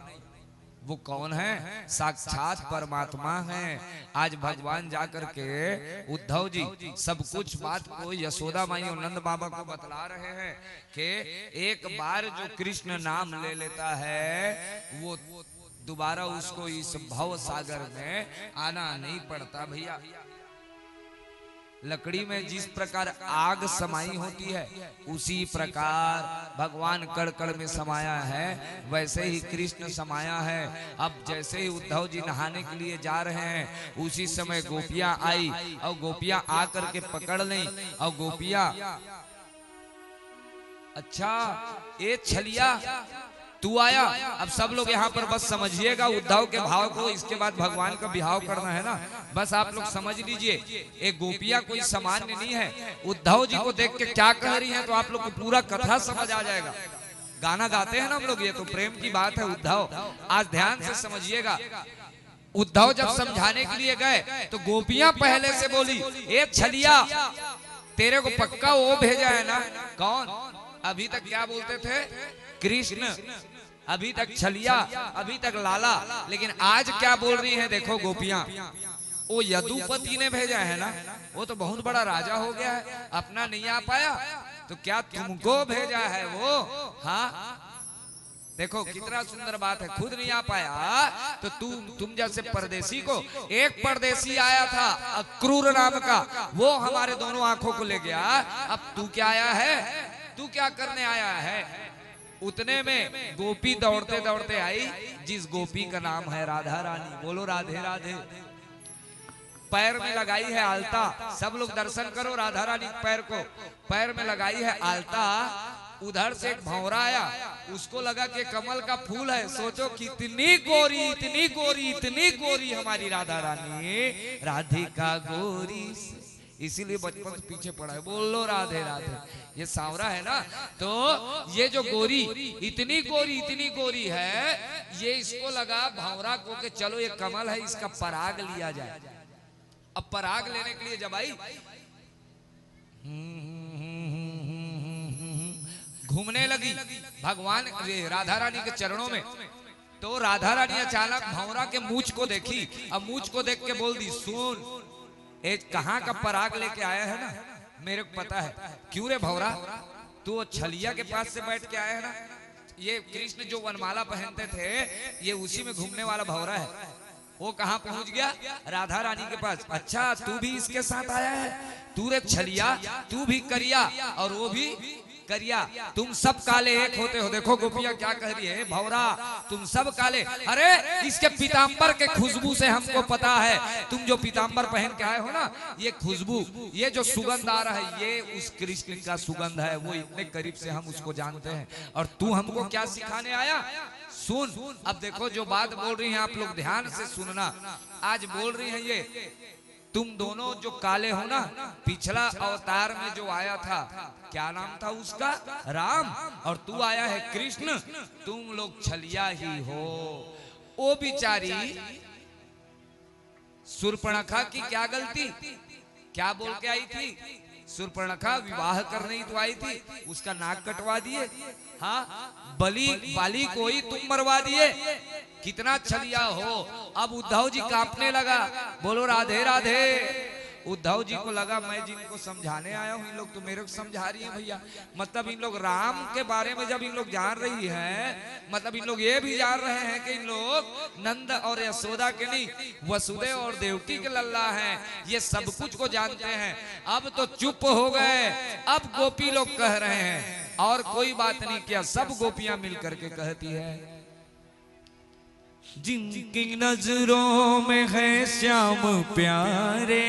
Speaker 2: वो कौन है? साक्षात परमात्मा है। आज भगवान जाकर के उद्धव जी सब कुछ बात को यशोदा माई और नंद बाबा को बतला रहे हैं कि एक बार जो कृष्ण नाम ले लेता है वो दोबारा उसको इस भव सागर में आना नहीं पड़ता भैया। लकड़ी में जिस प्रकार आग समाई होती है उसी प्रकार भगवान कड़ कड़ में समाया है, वैसे ही कृष्ण समाया है। अब जैसे ही उद्धव जी नहाने के लिए जा रहे हैं उसी समय गोपियां आई और गोपियां आकर के पकड़ ली। और गोपियां, अच्छा ये छलिया तू आया। अब सब लोग यहाँ पर बस समझिएगा उद्धव के भाव को। इसके बाद भगवान का बिहाव करना है ना, बस आप लोग समझ लीजिए। एक गोपिया कोई सामान्य नहीं है। उद्धव जी को देख के क्या कह रही हैं तो आप लोग को पूरा कथा समझ आ जाएगा। गाना गाते हैं ना हम लोग, ये तो प्रेम की बात है। उद्धव आज ध्यान से समझिएगा। उद्धव जब समझाने के लिए गए तो गोपियां पहले से बोली, ए छलिया तेरे को पक्का वो भेजा है ना? कौन? अभी तक क्या बोलते थे? कृष्ण, अभी तक छलिया, अभी तक लाला, लेकिन आज क्या बोल रही हैं देखो गोपियां, वो यदुपति ने भेजा है ना, वो तो बहुत बड़ा राजा हो गया है, अपना नहीं आ पाया तो क्या तुमको भेजा है वो? हाँ देखो कितना सुंदर बात है, खुद नहीं आ पाया तो तुम जैसे परदेसी को, एक परदेसी आया था अक्रूर नाम का, वो हमारे दोनों आंखों को ले गया। अब तू क्या आया है? तू क्या करने आया है? उतने में गोपी दौड़ते दौड़ते आई, जिस गोपी का नाम है राधा रानी। बोलो राधे राधे। पैर में लगाई है आलता, सब लोग दर्शन करो राधा रानी पैर को, पैर में लगाई है आलता। उधर से एक भंवरा आया, उसको लगा कि कमल का फूल है। सोचो कितनी गोरी, इतनी गोरी, इतनी गोरी हमारी राधा रानी, राधिका गोरी, इसीलिए बचपन से पीछे पड़ा है। बोलो राधे राधे। ये सांवरा है ना, तो ये जो गोरी, इतनी गोरी है, ये इसको लगा भंवरा को कि चलो ये कमल है, इसका पराग लिया जाए। अब पराग लेने के लिए जब आई, घूमने लगी भगवान राधा रानी के चरणों में। तो राधा रानी अचानक भंवरा के मूंछ को देखी। अब मूंछ को देख के बोल दी, सुन ए कहाँ का पराग लेके आया है ना, मेरे को पता है। क्यों रे भंवरा, तू वो छलिया के पास से बैठ के आया है ना? ये कृष्ण जो वनमाला पहनते थे, ये उसी में घूमने वाला भंवरा है। वो कहाँ पहुंच गया? राधा रानी के पास। अच्छा तू भी इसके साथ आया है? तू रे छलिया, तू भी करिया और वो भी करिया, तुम सब काले एक होते हो। देखो गोपियां क्या कह रही है, भंवरा तुम सब काले। अरे इसके पीताम्बर के खुशबू से हमको पता है, तुम जो पीताम्बर पहन के आए हो ना, ये खुशबू, ये जो सुगंध आ रहा है, ये उस कृष्ण का सुगंध है। वो इतने करीब से हम उसको जानते हैं। और तू हमको क्या सिखाने आया? सुन। अब देखो जो बात बोल रही हैं आप लोग ध्यान से सुनना। आज बोल रही हैं ये, तुम दोनों जो काले हो ना, पिछला अवतार में जो आया था, क्या नाम था उसका? राम। और तू आया है कृष्ण, तुम लोग छलिया ही हो। ओ बिचारी शूर्पणखा की क्या गलती, क्या बोल के आई थी? शूर्पणखा विवाह करने ही तो आई थी, उसका नाक कटवा दिए। हाँ बाली को ही तुम मरवा दिए। कितना छलिया हो। अब उद्धव जी कांपने लगा। बोलो राधे राधे। उद्धव जी को लगा मैं जिनको समझाने आया हूँ इन लोग तो मेरे को समझा रही है भैया। मतलब इन लोग राम के बारे में जब इन लोग जान रही है, मतलब इन लोग ये भी जान रहे हैं कि इन लोग नंद और यशोदा के नहीं, वसुदेव और देवकी के लल्ला हैं, ये सब कुछ को जानते हैं। अब तो चुप हो गए, अब गोपी लोग कह रहे हैं और कोई बात नहीं किया, सब गोपियां मिल करके कहती है जिनकी नजरों में है श्याम प्यारे।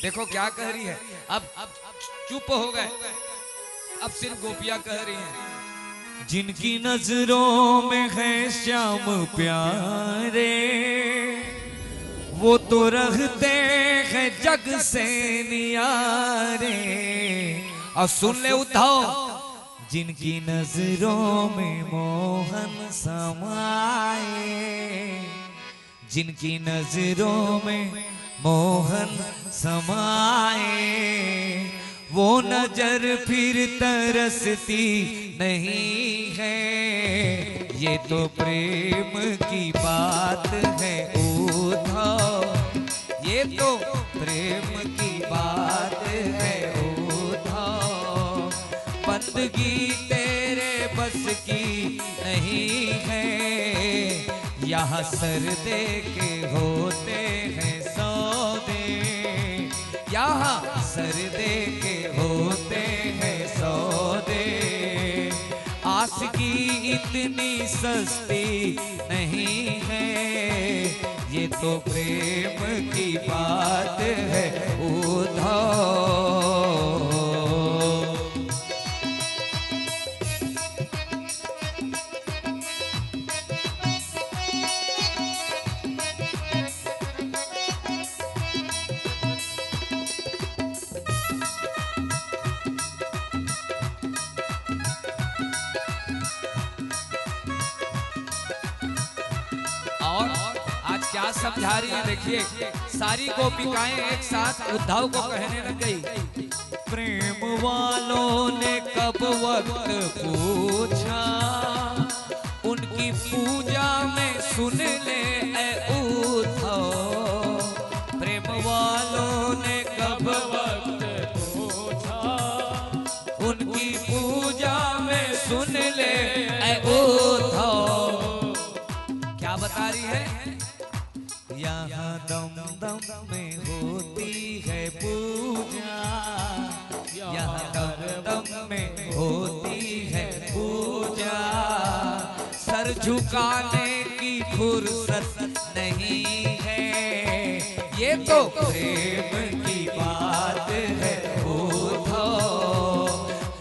Speaker 2: देखो क्या कह रही है, अब चुप हो गए, अब सिर्फ गोपियां कह रही हैं जिनकी नजरों में है श्याम प्यारे, वो तो रखते हैं जग से नियारे। और सुन ले उद्धव, जिनकी नजरों में मोहन समाए, जिनकी नजरों में मोहन समाए, वो नजर फिर तरसती नहीं है। ये तो प्रेम की बात है उद्धव, ये तो प्रेम की बात है उद्धव। बंदगी तेरे बस की नहीं है, यहाँ सर दे के होते हैं सौदे, यहाँ सर दे के होते हैं सौदे। आशिकी इतनी सस्ती नहीं है, ये तो प्रेम की बात है उद्धव। क्या समझा रही है देखिए, सारी गोपिकाएं एक साथ उद्धव को कहने लग गई, प्रेम वालों ने कब वक्त पूछा, उनकी पूजा में सुन ले ऐ उद्धव। प्रेम वालों ने कब वक्त पूछा, उनकी पूजा में सुन ले ऐ उद्धव। क्या बता रही है, यहाँ दम दम में होती है पूजा, यहाँ दम दम में होती है पूजा। सर झुकाने की फुर्सत नहीं है, ये तो प्रेम की बात है उद्धव।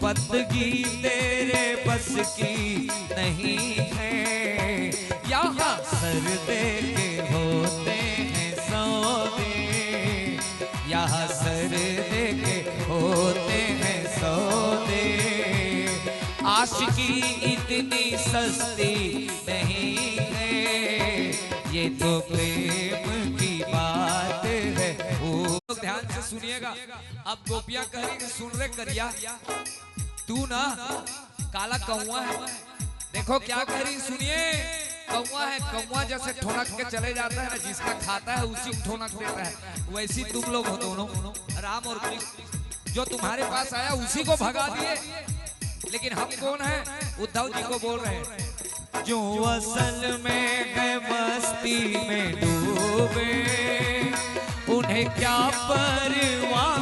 Speaker 2: बंदगी तेरे बस की नहीं है, यहाँ सर दे के होते हैं सौदे, यहाँ सर दे के होते हैं सौदे। आशिकी इतनी सस्ती नहीं है, ये तो प्रेम की बात है। वो ध्यान से सुनिएगा, अब गोपियां कह रही सुन रे करिया, तू ना काला कौवा है। देखो क्या कह रही सुनिए, कौवा है, कौवा जैसे ठोनक के चले जाता है ना, जिसका खाता है उसी को ठोनक देता है, वैसी तुम लोग हो दोनों, राम और कृष्ण। जो तुम्हारे पास आया उसी को भगा दिए, लेकिन हम कौन है, उद्धव जी को बोल रहे हैं जो असल में है मस्ती में डूबे, उन्हें क्या परवाह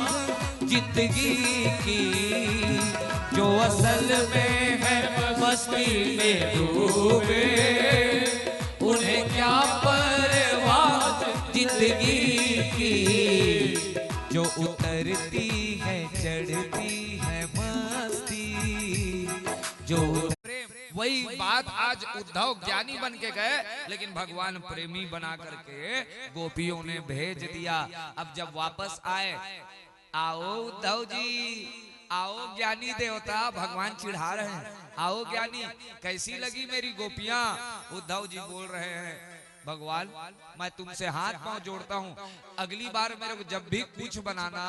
Speaker 2: जिंदगी की। जो असल में है मस्ती में डूबे, उन्हें क्या परवाह जिंदगी की। जो उतरती है चढ़ती है मस्ती, जो वही बात आज उद्धव ज्ञानी बन के गए, लेकिन भगवान प्रेमी बना करके गोपियों ने भेज दिया। अब जब वापस आए, आओ उद्धव जी, आओ ज्ञानी देवता, भगवान चिढ़ा रहे हैं, आओ ज्ञानी, कैसी लगी मेरी गोपियां। उद्धव जी बोल रहे हैं, भगवान मैं तुमसे हाथ पांव जोड़ता हूँ, अगली बार मेरे को जब भी कुछ बनाना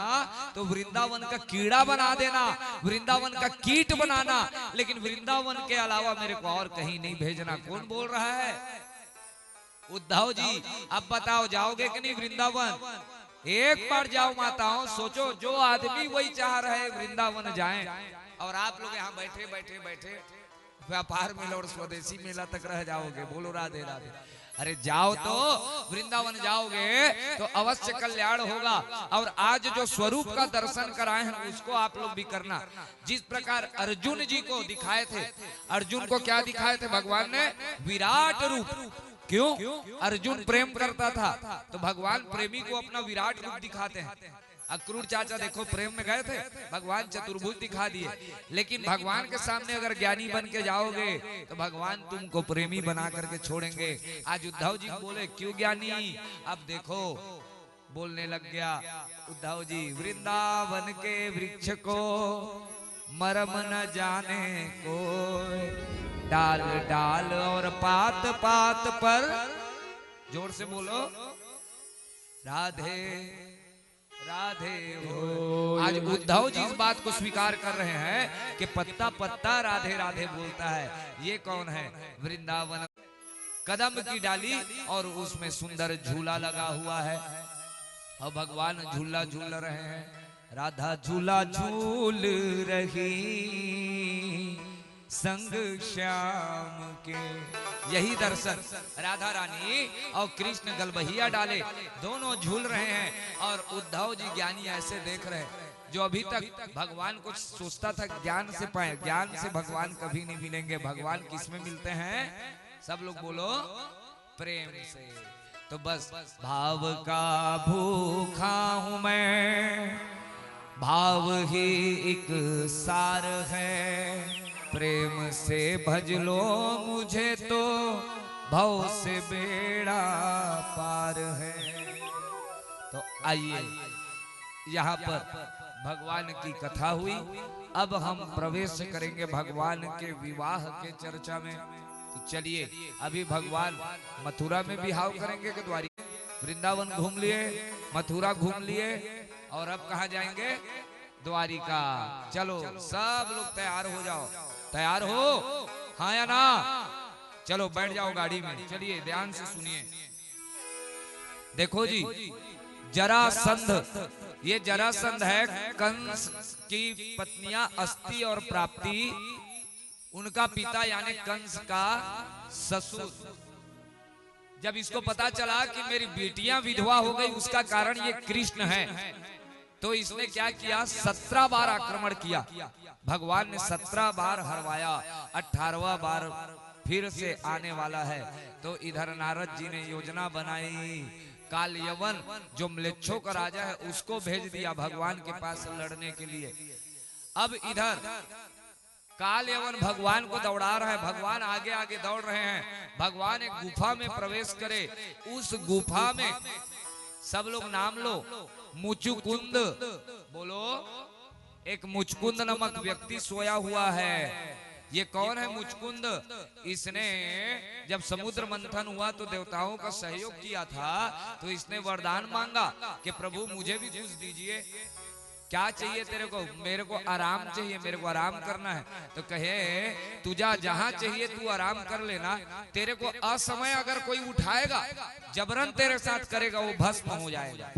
Speaker 2: तो वृंदावन का कीड़ा बना देना, वृंदावन का कीट बनाना, लेकिन वृंदावन के अलावा मेरे को और कहीं नहीं भेजना। कौन बोल रहा है, उद्धव जी। अब बताओ जाओगे कि नहीं वृंदावन? एक बार जाओ माताओं, सोचो जो आदमी वही चाह रहे वृंदावन जाएं, और आप लोग यहाँ बैठे बैठे बैठे व्यापार मेला और स्वदेशी मेला तक रह जाओगे। बोलो राधे राधे। अरे जाओ तो वृंदावन जाओगे तो अवश्य कल्याण होगा। और आज जो स्वरूप का दर्शन कराए हैं उसको आप लोग भी करना। जिस प्रकार अर्जुन जी को दिखाए थे, अर्जुन को क्या दिखाए थे भगवान ने? विराट रूप। क्यों? अर्जुन प्रेम करता था तो भगवान प्रेमी को अपना विराट रूप दिखाते हैं। अक्रूर चाचा देखो प्रेम में गए थे, भगवान चतुर्भुज दिखा दिए। लेकिन भगवान के सामने अगर ज्ञानी बन के जाओगे तो भगवान तुमको प्रेमी बना करके छोड़ेंगे। आज उद्धव जी बोले क्यों ज्ञानी? अब देखो बोलने लग गया उद्धव जी, वृंदावन के वृक्ष को मरम न जाने को, डाल डाल और पात पात पर, जोर से बोलो राधे राधे हो। आज उद्धव जी इस बात को स्वीकार कर रहे हैं कि पत्ता पत्ता राधे राधे बोलता है। ये कौन है? वृंदावन कदम की डाली और उसमें सुंदर झूला लगा हुआ है और भगवान झूला झूल रहे हैं। राधा झूला झूल रही संग श्याम के। यही दर्शन राधा रानी और कृष्ण गलबहिया डाले, दोनों झूल रहे हैं और उद्धव जी ज्ञानी ऐसे देख रहे हैं। जो अभी तक भगवान को सोचता था ज्ञान से पाए, ज्ञान से भगवान कभी नहीं मिलेंगे। भगवान किसमें मिलते हैं? सब लोग बोलो प्रेम से। तो बस भाव का भूखा हूं मैं, भाव ही एक सार है, प्रेम से भज लो मुझे तो भव से बेड़ा पार है। तो आइए यहाँ पर भगवान की कथा हुई। अब हम प्रवेश करेंगे भगवान के विवाह के चर्चा में। तो चलिए अभी भगवान मथुरा में विवाह करेंगे कि द्वारिका? वृंदावन घूम लिए, मथुरा घूम लिए और अब कहाँ जाएंगे? द्वारिका। चलो सब लोग तैयार हो जाओ। तैयार हो? हाँ या ना? चलो बैठ जाओ गाड़ी में। चलिए ध्यान से सुनिए। देखो जी, जरासंध, ये जरासंध है कंस की पत्नियां अस्ति और प्राप्ति, उनका पिता यानी कंस का ससुर। जब इसको पता चला कि मेरी बेटियां विधवा हो गई, उसका कारण ये कृष्ण है, तो इसने क्या किया? 17 बार आक्रमण किया। भगवान ने 17 बार हरवाया, 18वां बार फिर से आने वाला है। तो इधर नारद जी ने योजना बनाई, काल यवन जो म्लेच्छों का राजा है उसको भेज दिया भगवान के पास लड़ने के लिए। अब इधर काल यवन भगवान को दौड़ा रहा है, भगवान आगे आगे दौड़ रहे हैं। भगवान एक गुफा में प्रवेश करे, उस गुफा में सब लोग नाम लो, मुचुकुंद। बोलो, एक मुचकुंद नामक व्यक्ति सोया हुआ है। ये कौन है मुचकुंद? इसने जब समुद्र मंथन हुआ तो देवताओं का सहयोग किया था, तो इसने वरदान मांगा कि प्रभु मुझे भी कुछ दीजिए। क्या चाहिए तेरे को? मेरे को आराम चाहिए, मेरे को आराम करना है। तो कहे तुझा जहां चाहिए तू आराम कर लेना, तेरे को असमय अगर कोई उठाएगा, जबरन तेरे साथ करेगा, वो भस्म हो जाएगा।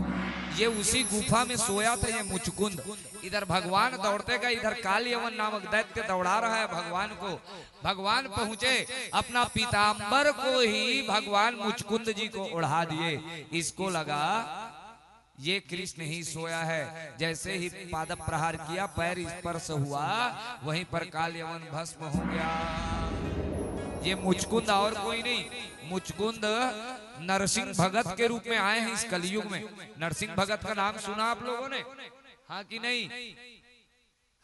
Speaker 2: ये उसी गुफा में सोया था ये मुचकुंद। इधर भगवान दौड़ते गए, इधर काल यवन नामक दैत्य दौड़ा रहा है भगवान को। भगवान पहुंचे, अपना पीतांबर को ही भगवान मुचकुंद जी को उड़ा दिए। इसको लगा ये कृष्ण ही सोया है। जैसे ही पाद प्रहार किया, पैर स्पर्श हुआ, वहीं पर काल यवन भस्म हो गया। ये मुचकुंद और कोई नहीं, मुचकुंद नरसिंह भगत के रूप में आए हैं इस कलयुग में। नरसिंह भगत का नाम सुना आप लोगों ने? हाँ कि नहीं?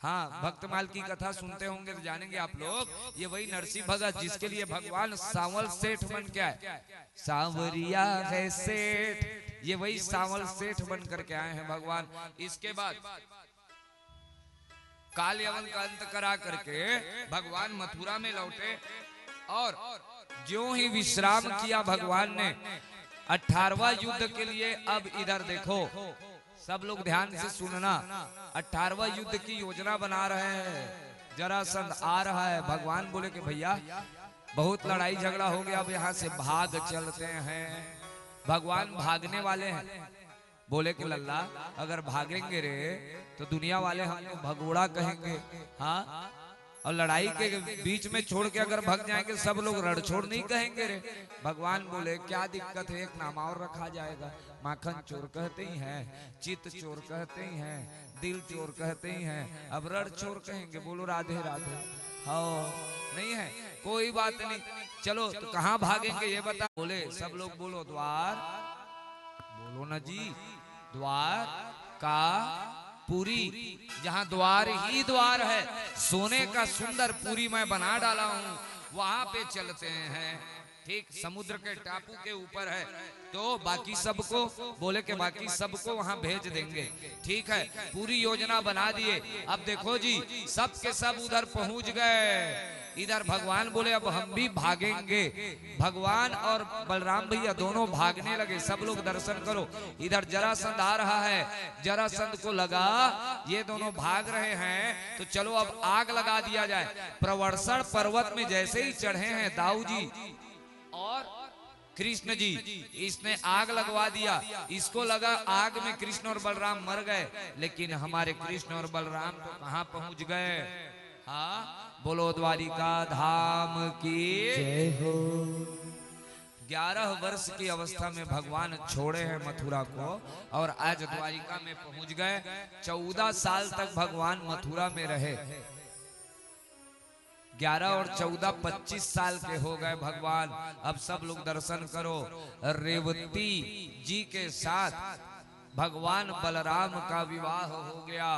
Speaker 2: हाँ, भक्तमाल की कथा सुनते होंगे तो जानेंगे आप लोग। ये वही नरसिंह भगत जिसके लिए भगवान सांवल सेठ बन के आए। सांवरिया है सेठ, ये वही सांवल सेठ बन करके आए हैं भगवान। इसके बाद काल यवन का अंत करा करके भगवान मथुरा में लौटे और ज्यों ही विश्राम किया भगवान ने 18वां युद्ध के लिए। अब इधर देखो, सब लोग ध्यान से सुनना। 18वां युद्ध की योजना बना रहे हैं। जरासंध आ रहा है। भगवान बोले कि भैया बहुत लड़ाई झगड़ा हो गया, अब यहाँ से भाग चलते हैं। भगवान भागने वाले हैं। बोले कि लल्ला अगर भागेंगे रे तो दुनिया वाले हमको भगोड़ा कहेंगे, हाँ, और लड़ाई के बीच में छोड़ के अगर भाग जाएंगे सब लोग रणछोड़ नहीं कहेंगे रे। भगवान बोले क्या दिक्कत है, एक नाम और रखा जाएगा। माखन चोर कहते ही हैं, चित्त चोर कहते ही हैं, दिल चोर कहते ही हैं, अब रणछोड़ कहेंगे। बोलो राधे राधे। हाँ नहीं है कोई बात नहीं, चलो तो कहाँ भागेंगे ये बता। बोले सब लोग बोलो द्वार, बोलो ना जी, द्वार का पुरी, जहाँ द्वार ही द्वार है, सोने का सुंदर पुरी मैं बना डाला हूँ, वहां पे चलते हैं। ठीक समुद्र के टापू के ऊपर है, तो बाकी सबको बोले कि बाकी सबको वहां भेज देंगे। ठीक है पूरी योजना बना दिए। अब देखो जी सब के सब उधर पहुंच गए। इधर भगवान बोले अब हम भी भागेंगे। भगवान और बलराम भैया दोनों भागने लगे। सब लोग दर्शन करो। इधर जरासंध आ रहा है, जरासंध को लगा ये दोनों भाग रहे हैं तो चलो अब आग लगा दिया जाए। प्रवर्षण पर्वत में जैसे ही चढ़े हैं दाऊ जी और कृष्ण जी, इसने आग लगवा दिया। इसको लगा आग में कृष्ण और बलराम मर गए, लेकिन हमारे कृष्ण और बलराम तो कहाँ पहुंच गए। हाँ बोलो द्वारिका धाम की जय हो। 11 वर्ष की अवस्था में भगवान छोड़े हैं मथुरा को और आज द्वारिका में पहुंच गए। 14 साल तक भगवान मथुरा में रहे। 11 और 14 25 साल के हो गए भगवान। अब सब लोग दर्शन करो। रेवती जी के साथ भगवान बलराम का विवाह हो गया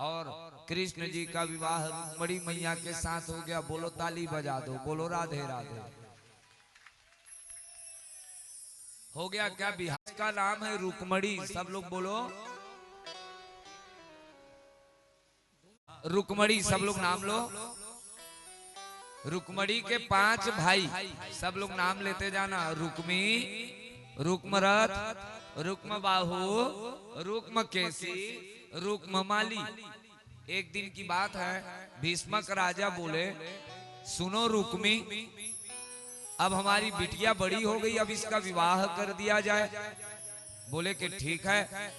Speaker 2: और कृष्ण जी का विवाह रुक्मणी मैया के साथ हो गया। बोलो ताली बजा दो, बोलो राधे राधे। हो गया क्या? बिहार का नाम है रुक्मणी। सब लोग बोलो रुक्मणी, सब लोग नाम लो। रुक्मणी के 5 भाई, सब लोग नाम लेते जाना। रुक्मी, रुक्मरथ, रुक्मबाहु, रुक्मकेशी, रुक्ममाली। एक दिन की बात है, भीष्मक राजा बोले सुनो रुक्मी, अब हमारी बिटिया बड़ी हो गई, अब इसका विवाह कर दिया जाए। बोले कि ठीक है,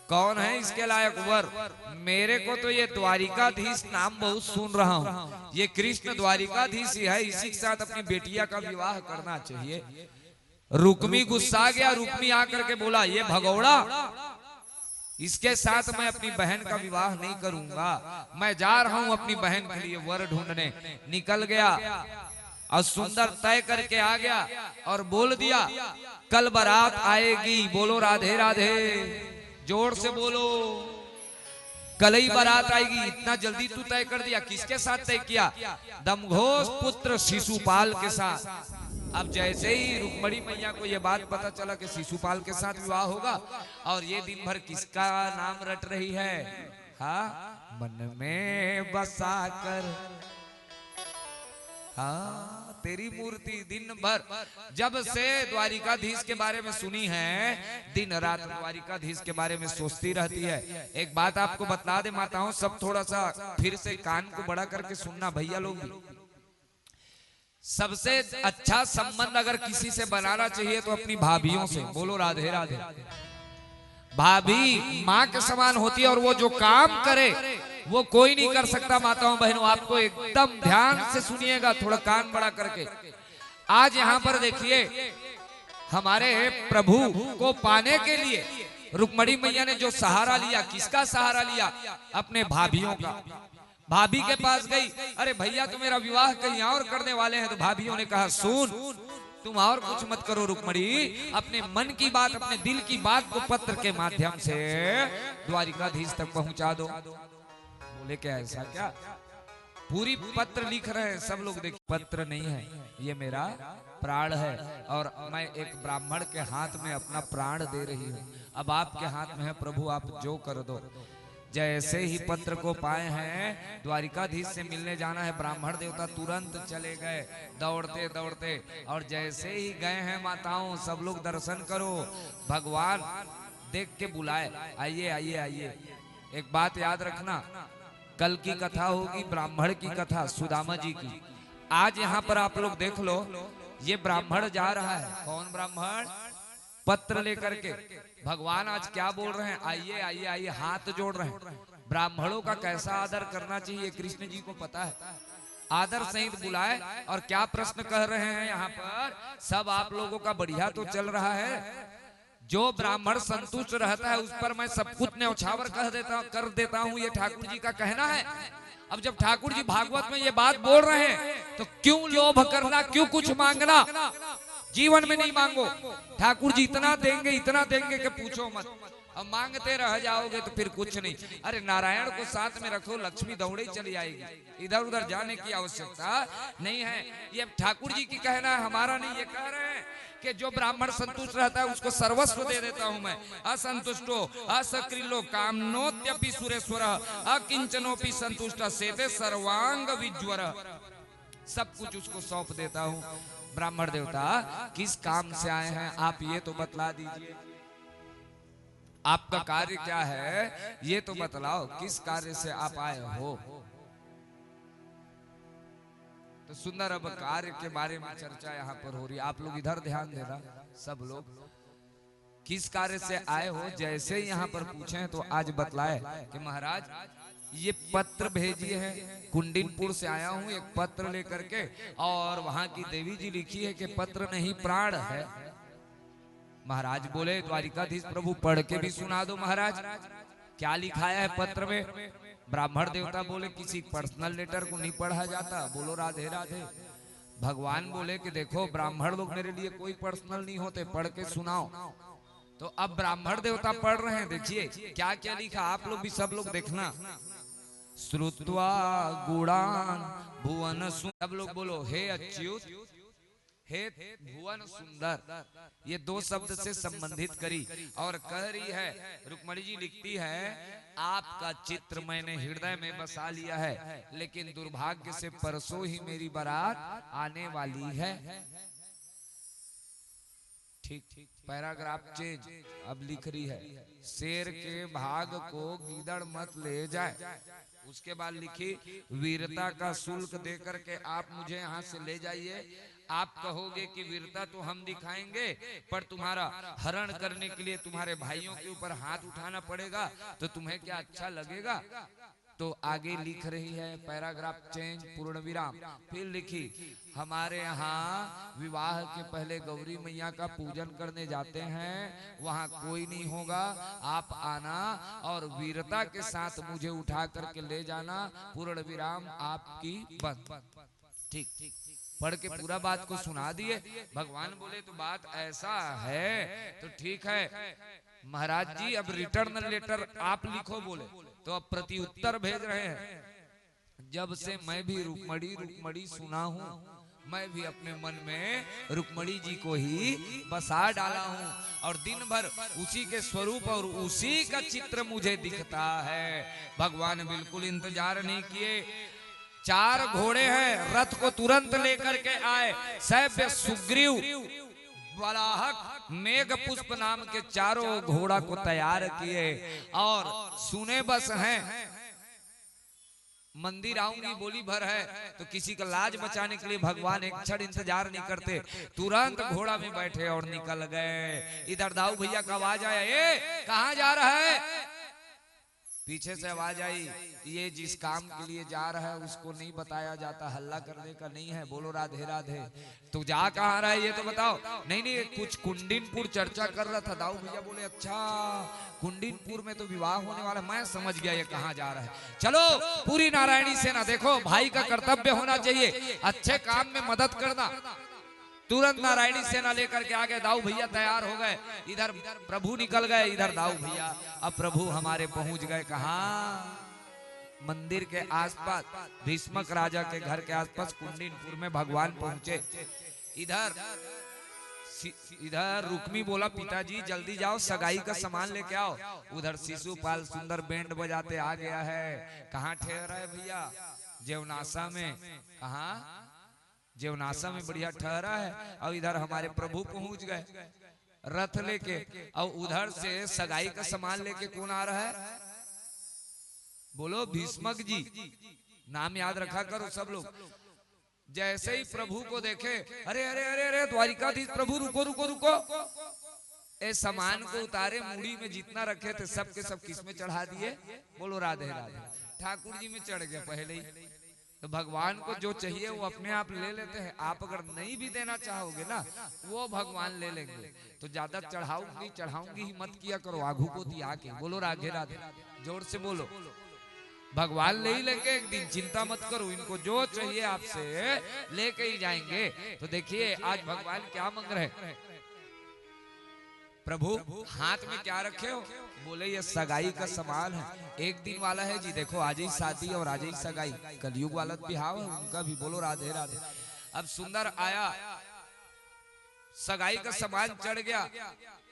Speaker 2: कौन है इसके लायक वर? मेरे को तो ये द्वारिकाधीश नाम बहुत सुन रहा हूँ, ये कृष्ण द्वारिकाधीश ही है, इसी के साथ अपनी बेटिया का विवाह करना चाहिए। रुक्मी गुस्सा गया। रुक्मी आकर के बोला ये भगौड़ा, इसके साथ मैं अपनी बहन का विवाह नहीं करूंगा, मैं जा रहा हूं अपनी बहन के लिए वर ढूंढने। निकल गया और सुंदर तय करके आ गया और बोल दिया कल बारात आएगी। बोलो राधे राधे, जोर से बोलो। कल ही बारात आएगी। इतना जल्दी तू तय कर दिया? किसके साथ तय किया? दमघोष पुत्र शिशुपाल के साथ। अब जैसे ही रुक्मणी मैया को यह बात पता चला कि शिशुपाल के साथ विवाह होगा और ये दिन भर किसका नाम रट रही है? हाँ, मन में बसा कर हाँ तेरी मूर्ति। दिन भर जब से द्वारिकाधीश के बारे में सुनी है, दिन रात द्वारिकाधीश के बारे में सोचती रहती है। एक बात आपको बता दे माताओं, सब थोड़ा सा फिर से कान को बड़ा करके सुनना भैया लोग भी। सबसे अच्छा संबंध अगर किसी से बनाना चाहिए तो अपनी भाभीयों से। बोलो राधे राधे। भाभी माँ के समान होती है और वो जो काम करे वो कोई नहीं कर सकता। माताओं बहनों आपको एकदम ध्यान से सुनिएगा, थोड़ा कान बड़ा करके। आज यहाँ पर देखिए हमारे प्रभु को पाने के लिए रुक्मणी मैया ने जो सहारा लिया, किसका सहारा लिया? अपने भाभीयों का। भाभी के पास गई, अरे भैया तो मेरा विवाह कहीं और करने वाले हैं। तो भाभीयों ने कहा सुन, तुम और कुछ मत करो रुक्मणी, अपने मन की बात, अपने दिल की बात को पत्र के माध्यम से द्वारिकाधीश तक पहुंचा दो। बोले क्या ऐसा क्या? पूरी पत्र लिख रहे हैं सब लोग। देखिए पत्र नहीं है, ये मेरा प्राण है और मैं एक ब्राह्मण के हाथ में अपना प्राण दे रही हूँ। अब आपके हाथ में है प्रभु, आप जो कर दो। जैसे ही पत्र को पाए हैं, द्वारिकाधीश से मिलने जाना है, ब्राह्मण देवता तुरंत चले गए दौड़ते दौड़ते। और जैसे ही गए हैं माताओं, सब लोग दर्शन करो, भगवान देख के बुलाए, आइए आइए आइए। एक बात याद रखना, कल की कथा होगी ब्राह्मण की कथा, सुदामा जी की। आज यहाँ पर आप लोग देख लो, ये ब्राह्मण जा रहा है। कौन ब्राह्मण? पत्र लेकर के भगवान आज क्या बोल रहे हैं, आइए आइए आइए, हाथ जोड़ रहे हैं। ब्राह्मणों का कैसा आदर करना चाहिए कृष्ण जी को पता है। आदर सहित बुलाए और क्या प्रश्न कह रहे हैं यहाँ पर। सब आप लोगों का बढ़िया तो चल रहा है, जो ब्राह्मण संतुष्ट रहता है उस पर मैं सब कुछ न्यौछावर कर देता हूँ, ये ठाकुर जी का कहना है। अब जब ठाकुर जी भागवत में ये बात बोल रहे हैं तो क्यों लोभ करना, क्यों कुछ मांगना, जीवन में नहीं मांगो। ठाकुर जी इतना देंगे कि पूछो मत। अब मांगते रह जाओगे तो फिर कुछ नहीं। अरे नारायण को साथ में रखो, लक्ष्मी दौड़े चली आएगी, इधर उधर जाने की आवश्यकता नहीं है। ये ठाकुर जी की कहना है, हमारा नहीं। ये कह रहे हैं कि जो ब्राह्मण संतुष्ट रहता है उसको सर्वस्व दे देता हूं मैं। असंतुष्टो असक्रिलो कामनोत्यपि सुरेश्वर अकिंचनोपि संतुष्ट सेते सर्वांग विज्वर। सब कुछ उसको सौंप देता हूं। ब्राह्मण देवता किस काम से आए हैं आप ये तो बतला दीजिए, आपका कार्य क्या है ये तो बतलाओ, किस कार्य से आप आए हो। तो सुंदर अब कार्य के बारे में चर्चा यहाँ पर हो रही है। आप लोग इधर ध्यान देना, सब लोग किस कार्य से आए हो। जैसे ही यहाँ पर पूछे तो आज बतलाए कि महाराज ये पत्र भेजिए है, कुंडिनपुर से आया हूँ एक पत्र लेकर के, और वहां की देवी जी लिखी है कि पत्र नहीं प्राण है। महाराज बोले द्वारिकाधीश प्रभु पढ़ के भी सुना दो महाराज, क्या लिखाया है पत्र में। ब्राह्मण देवता बोले किसी पर्सनल लेटर को नहीं पढ़ा जाता, बोलो राधे राधे। भगवान बोले कि देखो ब्राह्मण लोग मेरे लिए कोई पर्सनल नहीं होते, पढ़ के सुनाओ। तो अब ब्राह्मण देवता पढ़ रहे हैं, देखिए क्या क्या लिखा, आप लोग भी सब लोग देखना। श्रुत्वा गुणान भुवन, सब लोग बोलो हे अच्युत हे भुवन सुंदर, ये दो शब्द से संबंधित करी और कह रही है। रुक्मणी जी लिखती है आपका चित्र मैंने हृदय में बसा लिया है, लेकिन दुर्भाग्य से परसों ही मेरी बारात आने वाली है। ठीक ठीक, पैराग्राफ चेंज। अब लिख रही है शेर के भाग को गीदड़ मत ले जाए। उसके बाद लिखी वीरता का शुल्क देकर के आप मुझे यहाँ से ले जाइए। आप कहोगे कि वीरता तो हम दिखाएंगे, पर तुम्हारा हरण करने के लिए तुम्हारे भाइयों के ऊपर हाथ उठाना पड़ेगा, तो तुम्हें क्या अच्छा लगेगा। तो आगे लिख रही है पैराग्राफ चेंज पूर्ण विराम। फिर लिखी हमारे यहाँ विवाह के पहले गौरी मैया का पूजन करने जाते हैं, वहाँ कोई नहीं होगा, आप आना और वीरता के साथ मुझे उठा करके ले जाना। पूर्ण विराम आपकी बंद। ठीक ठीक, पढ़ के पूरा बात को सुना दिए। भगवान बोले तो बात ऐसा है तो ठीक है महाराज जी, अब रिटर्न लेटर आप लिखो। बोले तो अब प्रति उत्तर भेज रहे हैं। जब से मैं भी रुक्मणी रुक्मणी सुना हूँ, मैं भी अपने मन में रुक्मणी जी को ही बसा डाला हूँ, और दिन भर उसी के स्वरूप और उसी का चित्र मुझे दिखता है। भगवान बिल्कुल इंतजार नहीं किए। 4 घोड़े हैं, रथ को तुरंत लेकर के आए। सैव्य सुग्रीव बलाहक मेघ पुष्प नाम के 4 घोड़ा को तैयार किए और सुने बस हैं मंदिर आऊंगी बोली भर है। तो किसी का लाज बचाने के लिए भगवान एक क्षण इंतजार नहीं करते, तुरंत घोड़ा में बैठे और निकल गए। इधर दाऊ भैया का आवाज आया, ए कहां जा रहा है। पीछे से आवाज आई, ये जिस काम के लिए जा रहा है उसको नहीं बताया जाता, हल्ला करने का नहीं है। बोलो राधे राधे। तो जा कहाँ रहा है ये तो बताओ। नहीं नहीं, कुछ कुंडिनपुर चर्चा कर रहा था। दाऊ भैया बोले अच्छा कुंडिनपुर में तो विवाह होने वाला, मैं समझ गया ये कहाँ जा रहा है। चलो पूरी नारायणी सेना, देखो भाई का कर्तव्य होना चाहिए अच्छे काम में मदद करना। तुरंत नारायणी सेना लेकर के आगे दाऊ भैया तैयार हो गए। इधर प्रभु निकल गए, इधर दाऊ भैया। अब प्रभु हमारे पहुंच गए कहाँ, मंदिर के आसपास, भीष्मक राजा के घर के आसपास कुंडिनपुर में भगवान पहुंचे। इधर रुक्मी बोला पिताजी जल्दी जाओ सगाई का सामान लेके आओ। उधर शिशुपाल सुंदर बैंड बजाते आ गया है। कहाँ ठहरा है भैया, जेवनासा में। कहाँ, जेवनासा में बढ़िया ठहरा है। और इधर हमारे प्रभु पहुंच गए रथ लेके, और उधर से सगाई का सामान लेके कौन आ रहा है, बोलो भीष्मक जी। नाम याद रखा करो सब लोग। जैसे ही प्रभु को देखे, अरे अरे अरे अरे द्वारिकाधीश प्रभु रुको रुको रुको, ए सामान को उतारे, मुड़ी में जितना रखे थे सब के सब किस में चढ़ा दिए? बोलो राधे राधे। ठाकुर जी में चढ़ गया पहले ही। तो भगवान को जो चाहिए वो अपने आप ले लेते हैं। आप अगर नहीं भी देना चाहोगे ना, वो भगवान ले लेंगे। तो ज्यादा चढ़ाऊंगी ही मत किया करो, आघू को दिया के। बोलो राधे राधे, जोर से बोलो। भगवान ले ही लेंगे एक दिन, चिंता मत करो। इनको जो चाहिए आपसे लेके ही जाएंगे। तो देखिए आज भगवान क्या मांग रहे हैं? प्रभु हाथ में क्या रखे हो? बोले ये सगाई का सामान है, एक दिन वाला है जी। देखो आज ही शादी और आज ही सगाई, कलयुग वाला बिहाव है उनका भी। बोलो राधे राधे। अब सुंदर आया, सगाई का सामान चढ़ गया।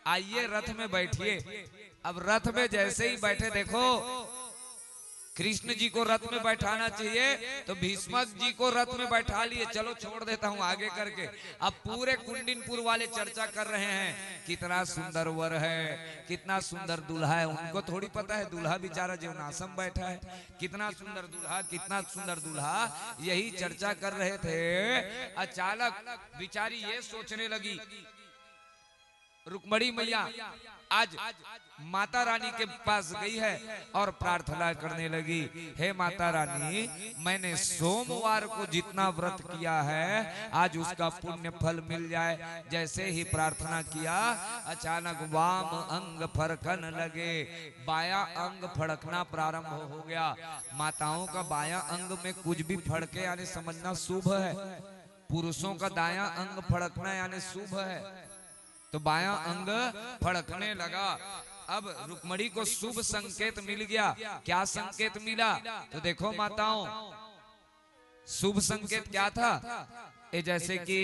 Speaker 2: आइए रथ में बैठिए। अब रथ में जैसे ही बैठे, देखो कृष्ण जी को रथ में बैठाना चाहिए तो भीष्मक जी को रथ में बैठा लिए। चलो छोड़ देता हूँ आगे करके। अब पूरे कुंडिनपुर वाले चर्चा कर रहे हैं कितना सुंदर वर है, कितना सुंदर दूल्हा है। उनको थोड़ी पता है दूल्हा बेचारा जो नासम बैठा है। कितना सुंदर दूल्हा, कितना सुंदर दूल्हा, यही चर्चा कर रहे थे। अचानक बिचारी ये सोचने लगी, रुक्मणी मैया आज माता रानी के पास गई है और प्रार्थना करने लगी, हे माता रानी, मैंने सोमवार को जितना व्रत किया है आज उसका पुण्य फल मिल जाए। जैसे ही प्रार्थना किया, अचानक वाम अंग फड़कन लगे, बाया अंग फड़कना प्रारंभ हो गया। माताओं का बाया अंग में कुछ भी फड़के यानी समझना शुभ है। पुरुषों का दाया अंग फड़कना यानी शुभ है। तो बाया अंग फड़कने लगा। अब रुक्मणी को शुभ संकेत मिल गया। क्या संकेत मिला? तो देखो माताओं, शुभ संकेत क्या था? ये जैसे कि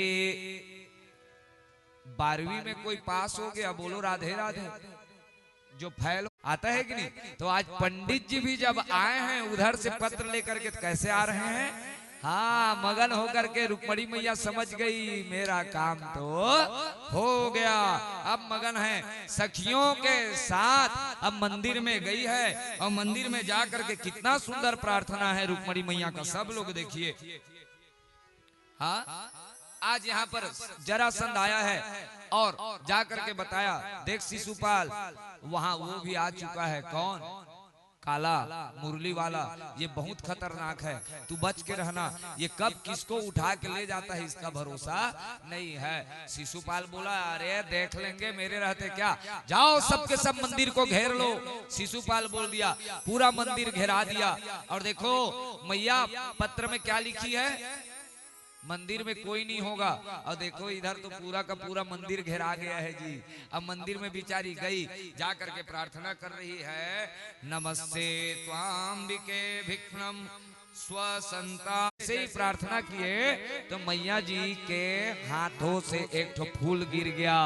Speaker 2: 12वीं में कोई पास हो गया, बोलो राधे राधे, जो फैल आता है कि नहीं। तो आज पंडित जी भी जब आए हैं उधर से पत्र लेकर के, कैसे आ रहे हैं? हाँ, मगन होकर के रुक्मणी मैया समझ गई मेरा काम तो हो गया। अब मगन है सखियों के साथ, अब मंदिर में गई है और मंदिर में जाकर के कितना सुंदर प्रार्थना है रुक्मणी मैया का। सब लोग देखिए। हाँ, आज यहाँ पर जरासंध आया है और जाकर के बताया, देख शिशुपाल वहां वो भी आ चुका है। कौन? काला मुरली वाला। ये बहुत खतरनाक है, तू बच के रहना। ये कब किसको उठा के ले जाता है इसका भरोसा नहीं है। शिशुपाल बोला, अरे देख लेंगे मेरे रहते क्या, जाओ सबके सब मंदिर को घेर लो। शिशुपाल बोल दिया, पूरा मंदिर घेरा दिया। और देखो मैया पत्र में क्या लिखी है, मंदिर में कोई नहीं होगा। और देखो इधर तो पूरा का पूरा मंदिर घेरा गया है जी। अब मंदिर में बिचारी गई, जाकर के प्रार्थना कर रही है, नमस्ते त्वाम्बिके भिक्ष्णम स्वसंता। से ही प्रार्थना किए तो मैया जी के हाथों से एक ठो फूल गिर गया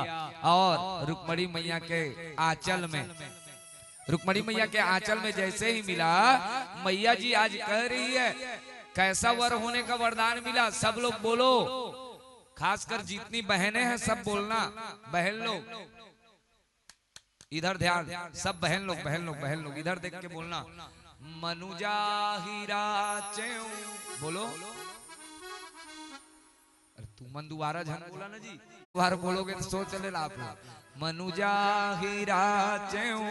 Speaker 2: और रुक्मणी मैया के आंचल में, रुक्मणी मैया के आंचल में जैसे ही मिला, मैया जी आज कह रही है कैसा वर होने का वरदान मिला। सब लोग बोलो, खासकर जितनी बहनें हैं सब बोलना। बहन लोग इधर ध्यान, सब बहन लोग बहन लोग बहन लोग इधर देख के बोलना, मनुजा हीरा चेऊ। बोलो, अरे तू मन दोबारा झन बोला ना जी, दोबारा बोलोगे तो सोच चले आप लोग। मनुजा हीरा चेऊ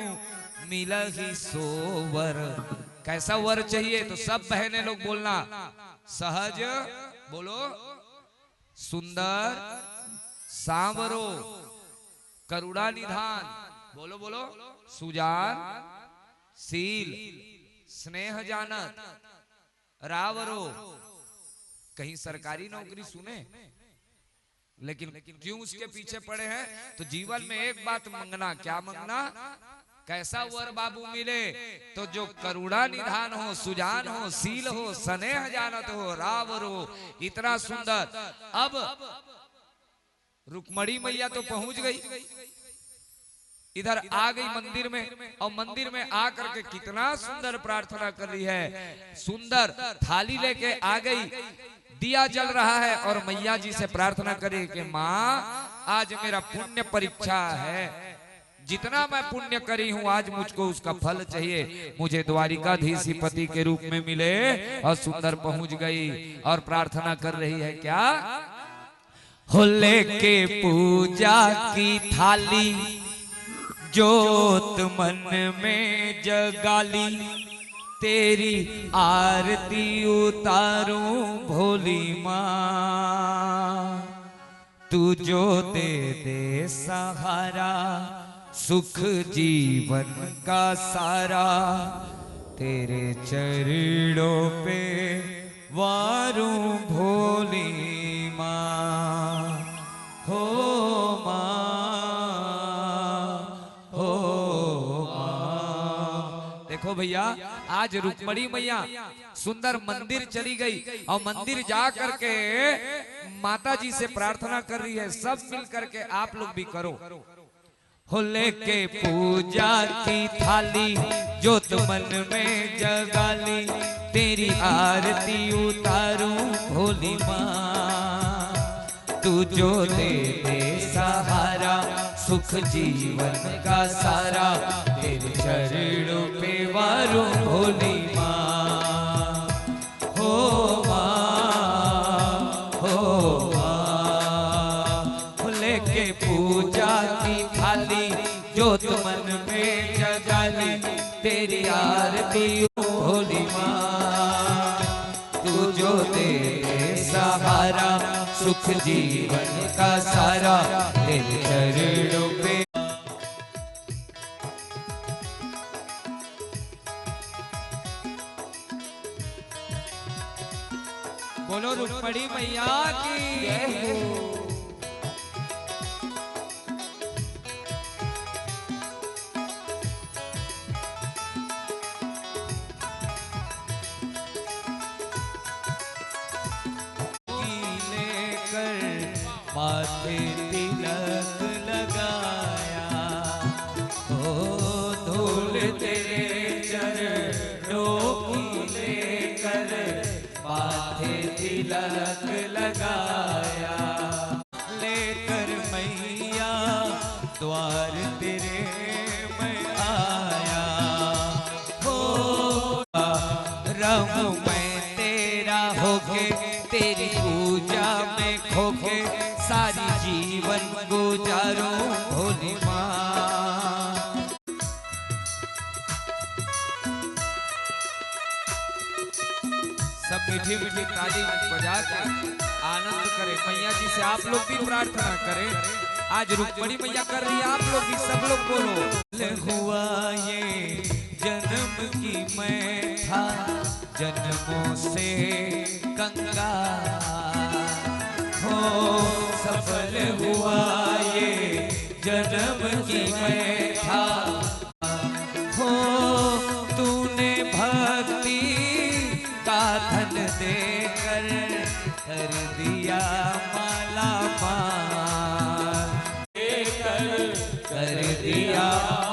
Speaker 2: मिलही सोवर। कैसा वर चाहिए? तो सब बहने लोग बोलना, सहज, बोलो, सुंदर, सांवरो, करुणा निधान, बोलो बोलो, सुजान, शील, स्नेह जानत, रावरो। कहीं सरकारी नौकरी सुने, लेकिन क्यों उसके पीछे पड़े हैं? तो जीवन में एक बात मंगना, क्या मंगना? कैसा वर बाबू मिले? तो जो करुणा निधान हो, सुजान हो, शील हो, स्नेह जानत हो, रावर हो, इतना सुंदर। अब रुक्मणी मैया तो पहुंच गई, इधर आ गई मंदिर में और मंदिर में आकर के कितना सुंदर प्रार्थना कर रही है। सुंदर थाली लेके आ गई, दिया जल रहा है और मैया जी से प्रार्थना करे कि माँ आज मेरा पुण्य परीक्षा है, जितना मैं पुण्य करी हूँ आज मुझको उसका फल चाहिए, मुझे द्वारिकाधीश पति के रूप में मिले। और सुंदर पहुंच गई और प्रार्थना कर रही है क्या? हो लेके पूजा की थाली जोत मन में जगाली तेरी आरती उतारूं भोली माँ। तू जो दे दे सहारा सुख जीवन का सारा, तेरे चरणों पे वारूं भोली माँ। हो माँ, हो माँ। देखो भैया, आज रुक्मणी मैया सुंदर मंदिर चली गई और मंदिर जा करके माता जी से प्रार्थना कर रही है। सब मिल करके आप लोग भी करो। हो लेके पूजा की थाली जोत मन में जगाली, तेरी आरती उतारूं भोली माँ। तू जो दे दे सहारा सुख जीवन का सारा, तेरे चरणों पे वारूं भोली माँ। हो माँ, हो माँ। लेके पूजा की थाली जोत मन में जगाली, तेरी आरती भोली माँ। तू जो दे सहारा सुख जीवन का सारा, तेरे चरणों पे। बोलो रुक्मणी मैया की जय हो। माथे तिलक लगाया, ओ धूल तेरे चरणों की लेकर माथे तिलक लगाया। लेकर मैया द्वार तेरे मैं आया, हो रहूं मैं तेरा होके तेरी पूजा में खोके, सारी जीवन गुजारूं भोली माँ। सब मीठी मीठी ताली बजा के आनंद करें। मैया जी से आप लोग भी प्रार्थना करें। आज रुक्मणी मैया कर रही है, आप लोग भी सब लोग बोलो। हुआ ये जन्म की मैं था जन्मों से कंगाल, हो सफल हुआ ये जन्म की मैं था। हो तूने भक्ति का धन देकर कर दिया माला माल, कर दिया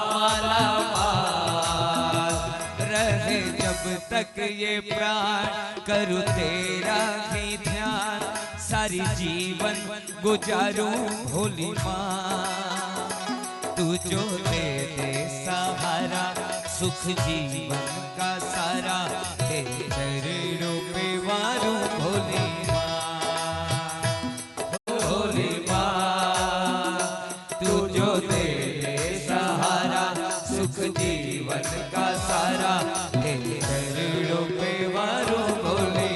Speaker 2: माला माल। रहे जब तक ये प्राण करूँ तेरा ही ध्यान, सारी जीवन गुजारूं भोली माँ। तू जो दे दे सहारा सुख जीवन का सारा, तेरे चरणों पे वारूं भोली माँ। भोली माँ, तू जो दे दे सहारा सुख जीवन का सारा, तेरे चरणों पे वारूं भोली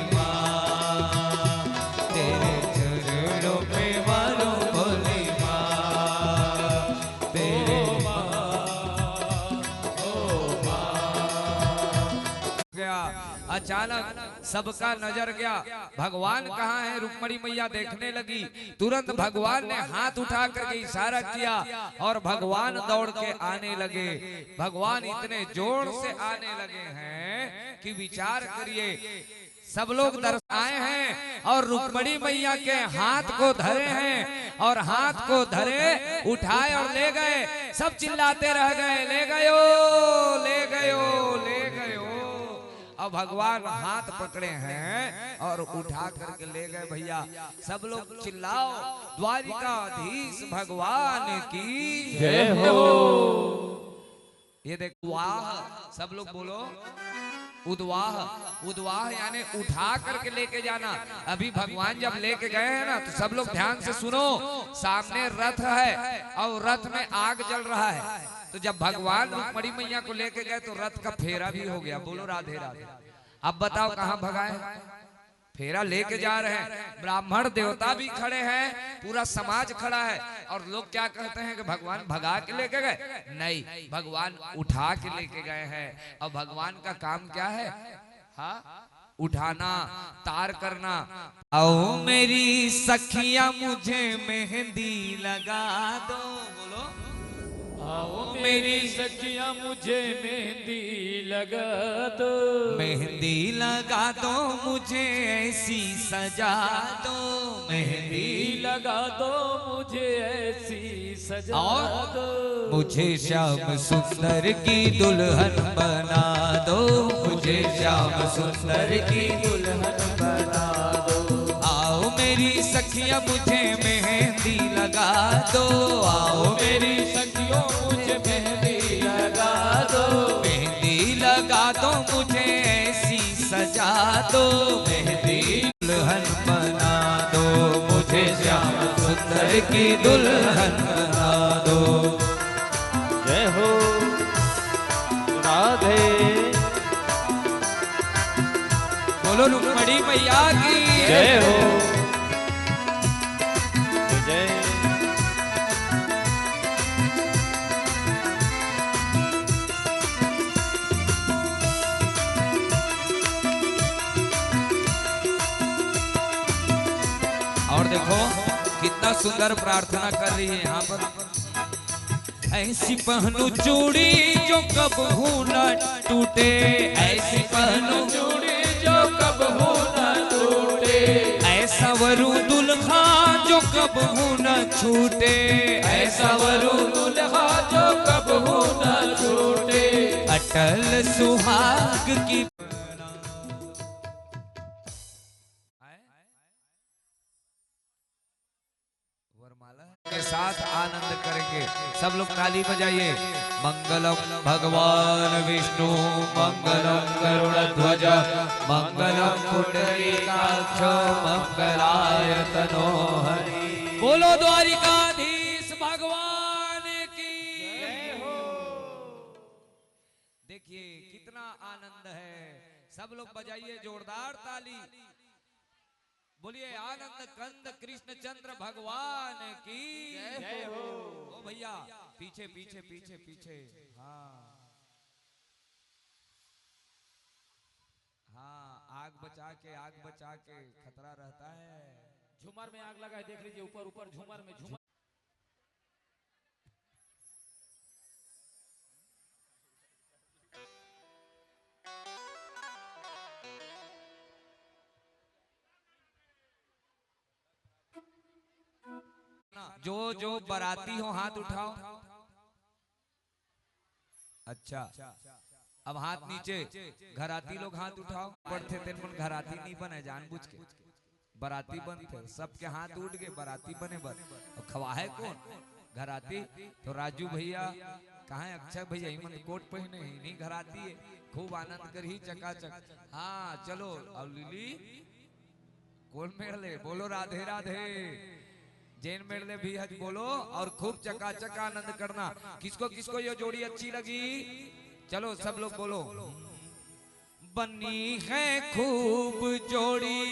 Speaker 2: अचानक सबका नजर गया, भगवान कहाँ है। रुक्मणी मैया देखने लगी, तुरंत भगवान ने हाथ उठा करके इशारा किया और भगवान दौड़ के आने लगे। भगवान इतने जोर से आने लगे हैं कि विचार करिए, सब लोग दर्शन आए हैं और रुक्मणी मैया के हाथ को धरे हैं और हाथ को धरे उठाए और ले गए। सब चिल्लाते रह गए, ले गयो, ले गयो, ले गयो। अब भगवान हाथ पकड़े हैं और उठा करके ले गए। भैया सब लोग चिल्लाओ, द्वारिकाधीश भगवान की जय हो। ये देखो, वाह, सब लोग बोलो उद्वाह। उद्वाह यानी उठा करके लेके जाना। अभी भगवान जब लेके गए हैं ना, तो सब लोग ध्यान से सुनो। सामने रथ है और रथ में आग जल रहा है। तो जब भगवान रुक्मणी मैया को लेके गए तो रथ का फेरा भी हो गया। बोलो राधे राधे। अब बताओ कहां भगाए? फेरा लेके जा रहे हैं, ब्राह्मण देवता भी खड़े हैं, पूरा समाज खड़ा है, और लोग क्या कहते हैं कि भगवान भगा के लेके गए? नहीं, भगवान उठा के लेके गए हैं। और भगवान का काम क्या है? हाँ, उठाना, तार करना। आओ मेरी सखिया मुझे मेहंदी लगा दो। बोलो,
Speaker 1: आओ मेरी सखिया मुझे मेहंदी लगा दो।
Speaker 2: मेहंदी लगा दो मुझे ऐसी सजा दो। मेहंदी
Speaker 1: लगा दो मुझे ऐसी सजा दो।
Speaker 2: मुझे श्याम सुंदर की दुल्हन बना दो। मुझे श्याम सुंदर की दुल्हन बना दो। आओ मेरी सखिया मुझे मेहंदी लगा दो। आओ मेरी
Speaker 1: सखियों मुझे मेहंदी लगा दो।
Speaker 2: मेहंदी लगा दो मुझे ऐसी सजा दो। मेहंदी दुल्हन बना दो। मुझे श्याम सुंदर की दुल्हन बना दो।
Speaker 1: जय हो राधे।
Speaker 2: बोलो रुक्मणी मैया की
Speaker 1: जय हो। जय
Speaker 2: और देखो कितना सुंदर प्रार्थना कर रही है यहाँ पर। ऐसी पहनू चूड़ी जो कबहू न टूटे। ऐसी पहनू
Speaker 1: चूड़ी जो कबहू न टूटे।
Speaker 2: ऐसा वरु दुल्हा जो कबहू न छूटे।
Speaker 1: ऐसा वरु दुल्हा जो कबहू न छूटे।
Speaker 2: अटल सुहाग की के साथ आनंद करेंगे। सब लोग ताली बजाइए। मंगलम भगवान विष्णु मंगलम गरुड़ध्वज मंगलम पुंडरीकाक्ष मंगलाय तनोहरि। बोलो द्वारिकाधीश भगवान की जय हो। देखिए कितना आनंद है। सब लोग बजाइए जोरदार ताली। बोलिए आनंद कंद कृष्ण चंद्र भगवान की जय हो। ओ भैया पीछे पीछे पीछे पीछे। हाँ हाँ, आग बचा के खतरा रहता है।
Speaker 1: झूमर में आग लगा है, देख लीजिए ऊपर ऊपर झूमर में। झूमर
Speaker 2: जो जो बाराती हो हाथ उठाओ। अच्छा, अब हाथ नीचे। घराती लोग हाथ उठाओ। पढ़ते थे मन घराती नहीं बने, जानबूझ के बाराती बनते। सबके हाथ उठ गए, बाराती बने बन। और खवाए कौन? घराती। तो राजू भैया कहाँ है? अक्षय भैया ही मन कोट पहने ही नहीं घराती है। खूब आनंद कर ही चकाचक। हाँ चलो। अब लिली कौन मेड़ ले? बोलो राधे राधे। जैन मेले भी हज बोलो और खूब चकाचक आनंद करना। किसको किसको ये जोड़ी अच्छी लगी? चलो सब लोग बोलो। बनी है खूब जोड़ी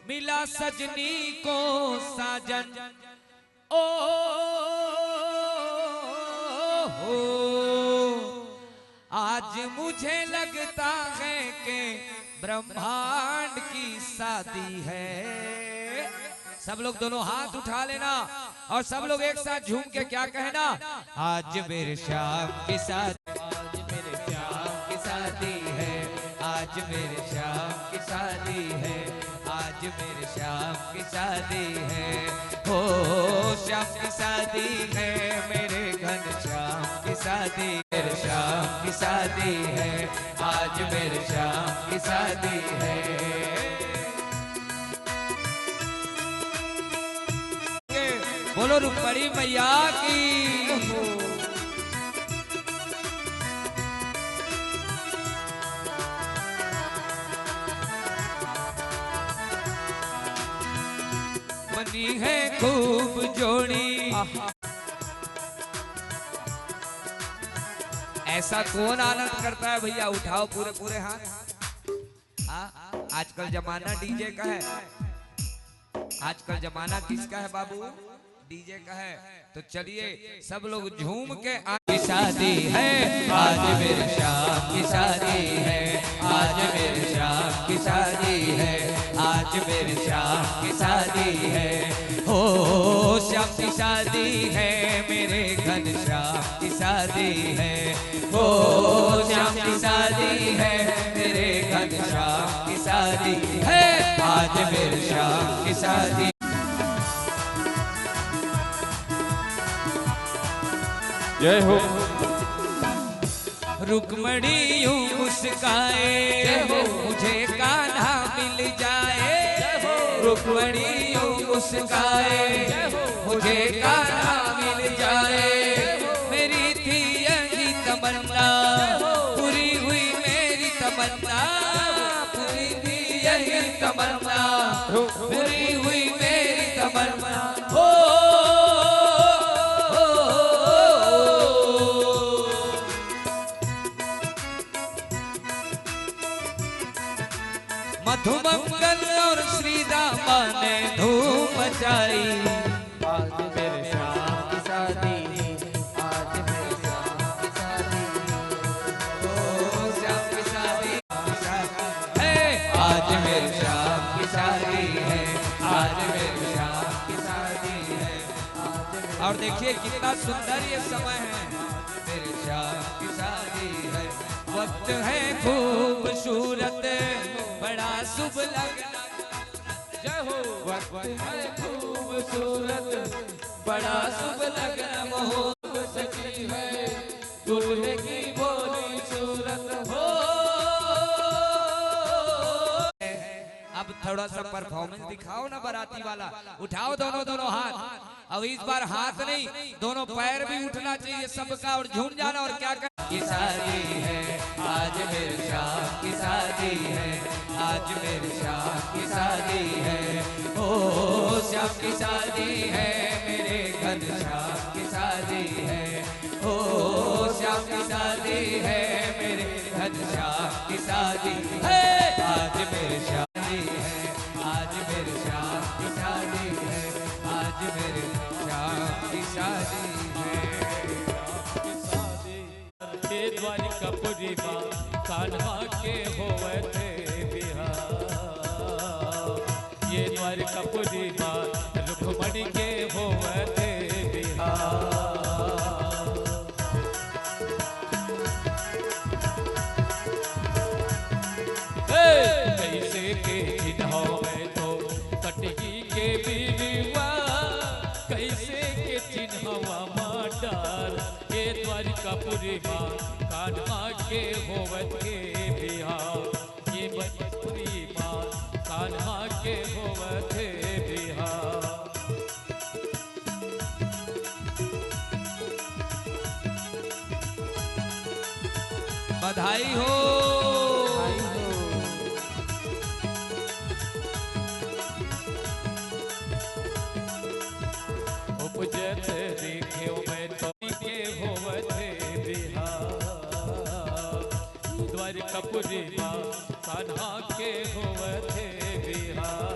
Speaker 2: मिला सजनी को साजन। ओ हो आज मुझे लगता है कि ब्रह्मांड की शादी है। सब लोग दोनों हाथ उठा लेना और सब लोग एक साथ झूम के क्या कहना? आज मेरे श्याम की शादी। आज मेरे श्याम की शादी है। आज मेरे श्याम की शादी है। आज मेरे श्याम की शादी है। हो श्याम की शादी है। मेरे घन श्याम की शादी। मेरे श्याम की शादी है। आज मेरे श्याम की शादी है। बोलो रुक्मणी मैया की। बनी है खूब जोड़ी ऐसा कौन आनंद करता है भैया? उठाओ पूरे पूरे हाथ। आजकल जमाना डीजे का है। आजकल जमाना किसका है बाबू? डीजे का है। तो चलिए सब लोग झूम के आज शादी है, आज मेरे श्याम की शादी है, आज मेरे श्याम की शादी है, आज मेरे श्याम की शादी है। हो श्याम की शादी है, मेरे घनश्याम की शादी है। हो श्याम की शादी है, मेरे घनश्याम की शादी है, आज मेरे श्याम की शादी।
Speaker 1: जय हो।
Speaker 2: रुक्मणी यूं मुस्काए, मुझे कान्हा मिल जाए। रुक्मणी यूं मुस्काए, मुझे कान्हा मिल जाए। मेरी थी यही तमन्ना, पूरी हुई मेरी तमन्ना। पूरी थी यही तमन्ना, पूरी हुई मेरी तमन्ना। हो मधुमंगल और श्री रामा ने धूम मचाई।
Speaker 1: आज मेरे श्याम की शादी, आज मेरे श्याम की शादी।
Speaker 2: ओ श्याम की शादी है, आज मेरे श्याम की शादी है, आज मेरे श्याम की शादी है। और देखिए कितना सुंदर ये समय है, मेरे श्याम की शादी है। वक्त है खूबसूरत, बड़ा शुभ लगना। जय हो।
Speaker 1: वक्त है खूबसूरत, बड़ा शुभ लगना। मोहब्बत सची है, दूल्हे की बोली सूरत हो।
Speaker 2: अब थोड़ा सा परफॉर्मेंस दिखाओ ना बाराती वाला। उठाओ दोनों दोनों हाथ। अब इस बार हाथ नहीं, दोनों पैर भी उठना चाहिए सबका, और झूम जाना। और क्या कर की शादी है, आज मेरे श्याम की शादी है, आज मेरे श्याम की शादी है। ओ श्याम की शादी है, मेरे घनश्याम की शादी है। ओ श्याम की शादी है, मेरे घनश्याम की शादी है, आज मेरे शादी है, आज मेरे श्याम की शादी है, आज मेरे श्याम की शादी है।
Speaker 1: द्वारिकापुरी माँ कान्हा के होवे थे बिहार। ये द्वारिकापुरी माँ रुक्मणी के होवे थे बिहार। कैसे के चिन्हों में तो कटकी के बीवा, कैसे के चिन्हवा माटार। ये द्वारिकापुरी माँ कान्हा के होवत के बिहार। ये द्वारिकापुरी माँ कान्हा के होवत के बिहार।
Speaker 2: बधाई हो।
Speaker 1: उपजत देखियो मैं तो के होवते बिहार। द्वारिकापुरी माँ कान्हा के होवते बिहार।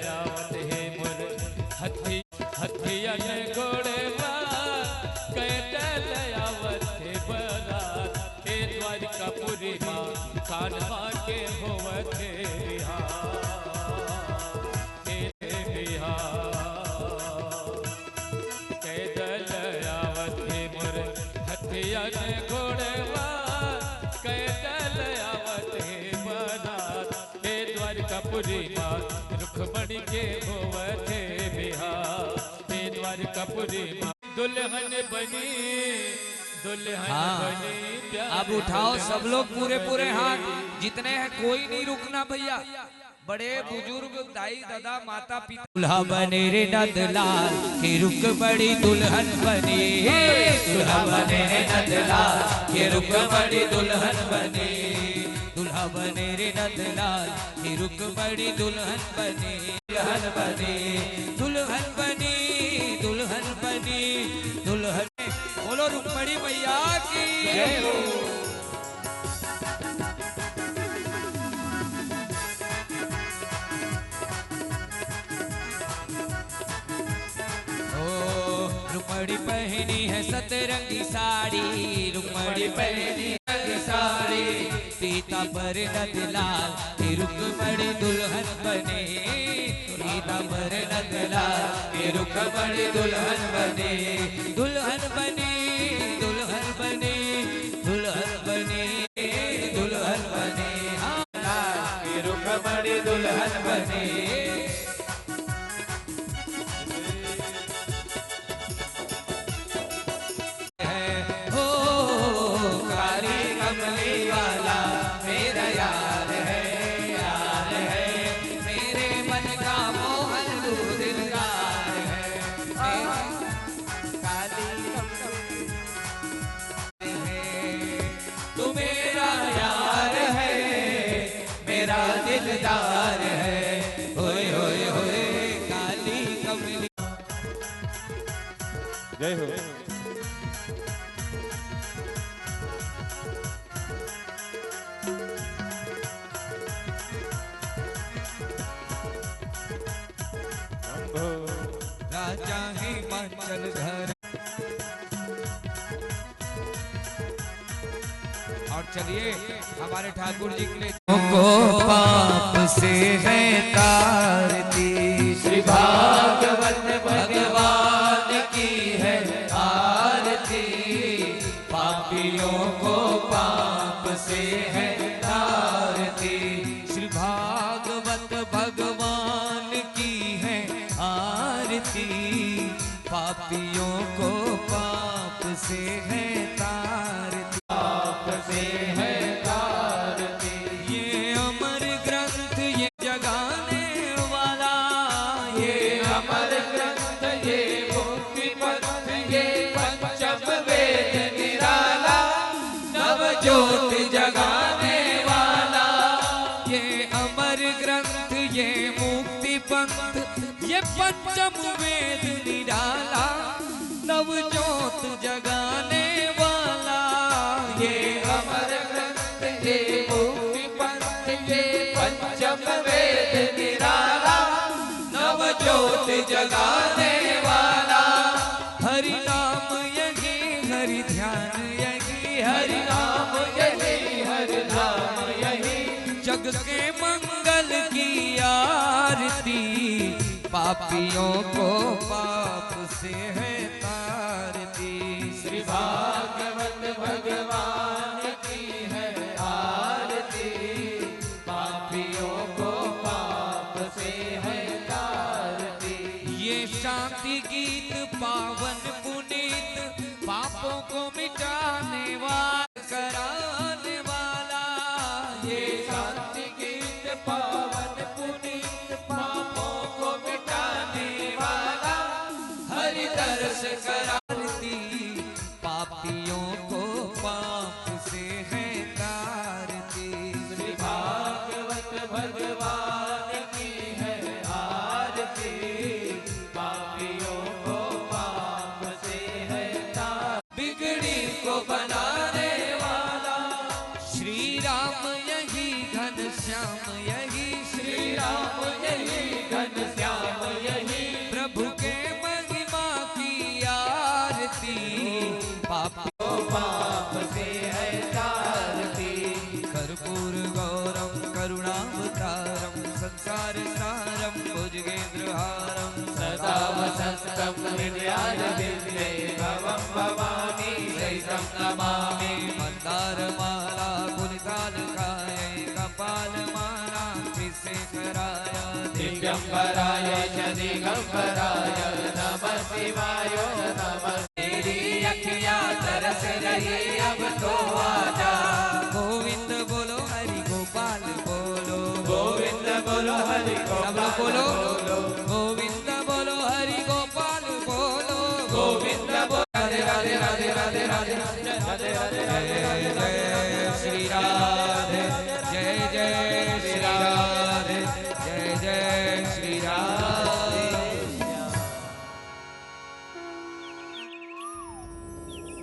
Speaker 1: आवत है मुर हथी हथियन घोड़े कैदल आवत है बरात। हे द्वारिकापुरी माँ कान्हा के होवत है बिहार। हे बिहार कैदल आवत है मुर हथियन घोड़े कैदल आवत है बरात। हे द्वारिकापुरी माँ रुक्मणी के होवते बिहार। हे द्वारिकापुरी माँ दुल्हन बनी, दुल्हन बनी।
Speaker 2: अब उठाओ सब लोग पूरे पूरे हाथ, जितने हैं कोई नहीं रुकना भैया। बड़े बुजुर्ग दाई दादा माता पिता दुल्हा बने रे नंदलाल के रुक बड़ी दुल्हन बनी, दुल्हा बने रे नंदलाल के रुक बड़ी दुल्हन बनी, दुल्हा बने रे नंदलाल के रुक बड़ी दुल्हन बनी, दुल्हन बनी दुल्हन बनी दुल्हन बनी दुल्हन। बोलो रुक्मणी मैया की जय हो। रुक्मणी पहनी है सतरंगी साड़ी, रुक्मणी पहनी है साड़ी, पीता पर नंदलाल के रुक्मणी दुल्हन बने, पीता पर नंदलाल के रुक्मणी दुल्हन बने, दुल्हन बनी दुल्हन बनी दुल्हन बनी दुल्हन बने, के रुक्मणी दुल्हन बने। दिलदार है होए होए होए काली कमली।
Speaker 3: जय हो।
Speaker 2: राजा हिमाचल घर। और चलिए हमारे ठाकुर जी के लिए को पाप से है तारती, श्री भागवत भगवान की है आरती, पापियों को पाप से है तारती, श्री भागवत भगवान की है आरती, पापियों को पाप से है तारती, पाप से है तारती। ये अमर ग्रंथ ये जगाने वाला, ये अमर ग्रंथ ये मुक्ति पथ ये पंचम वेद निराला, नव ज्योत जगाने वाला, ये अमर ग्रंथ ये मुक्ति पंथ ये पंचम वेद निराला, नव ज्योत जगाने वाला, ये अमर ग्रंथ ये मुक्ति पंथ ये पंचम वेद निराला, नव ज्योत जगाने वाला, हरि नाम यही हरि ध्यान यही, हरि नाम यही हरि नाम यही, जग के मंगल की आरती, पापियों को पाप से है तारती, श्री भागवत भगवान की है आरती, पापियों को पाप से है तारती। ये शांति गीत पावन पुनीत, पापों को मिटाने वाला कराने वाला, ये शांति गीत पावन पुनीत, पापों को मिटाने वाला, हरि दर्श करारती, पापियों को पाप से है तारती, श्री भागवत भगवान की है आरती, पापियों को पाप से है तारती, बिगड़ी को बनाने वाला, श्री राम यही घनश्याम यही, श्री राम यही घनश्याम यही, प्रभु के महिमा की आरती, पापों पाप से है तारती, कर्पूर गौरम करुणावतारम, संसार सारम भुजगेंद्रहारम, सदा वसंतम हृदयारविंदे भवं भवानी सहितं नमामि, मंदारमाला पुलिकालकायै कपालमाला त्रिशेखराय दिव्यंबराय च दिगंबराय नमः शिवाय नमः। तेरी अखियाँ तरस रही अब तो आजा, गोविंद बोलो हरि गोपाल बोलो, गोविंद बोलो बोलो गोविंद बोलो हरि गोपाल बोलो गोविंद बोलो राधे राधे राधे राधे राधे राधे राधे जय श्री राधे जय जय श्री राधे जय जय श्री राधे।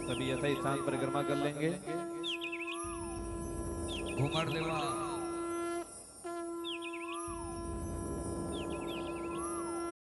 Speaker 3: सभी यथाई स्थान परिक्रमा कर लेंगे।
Speaker 2: घूमर देवा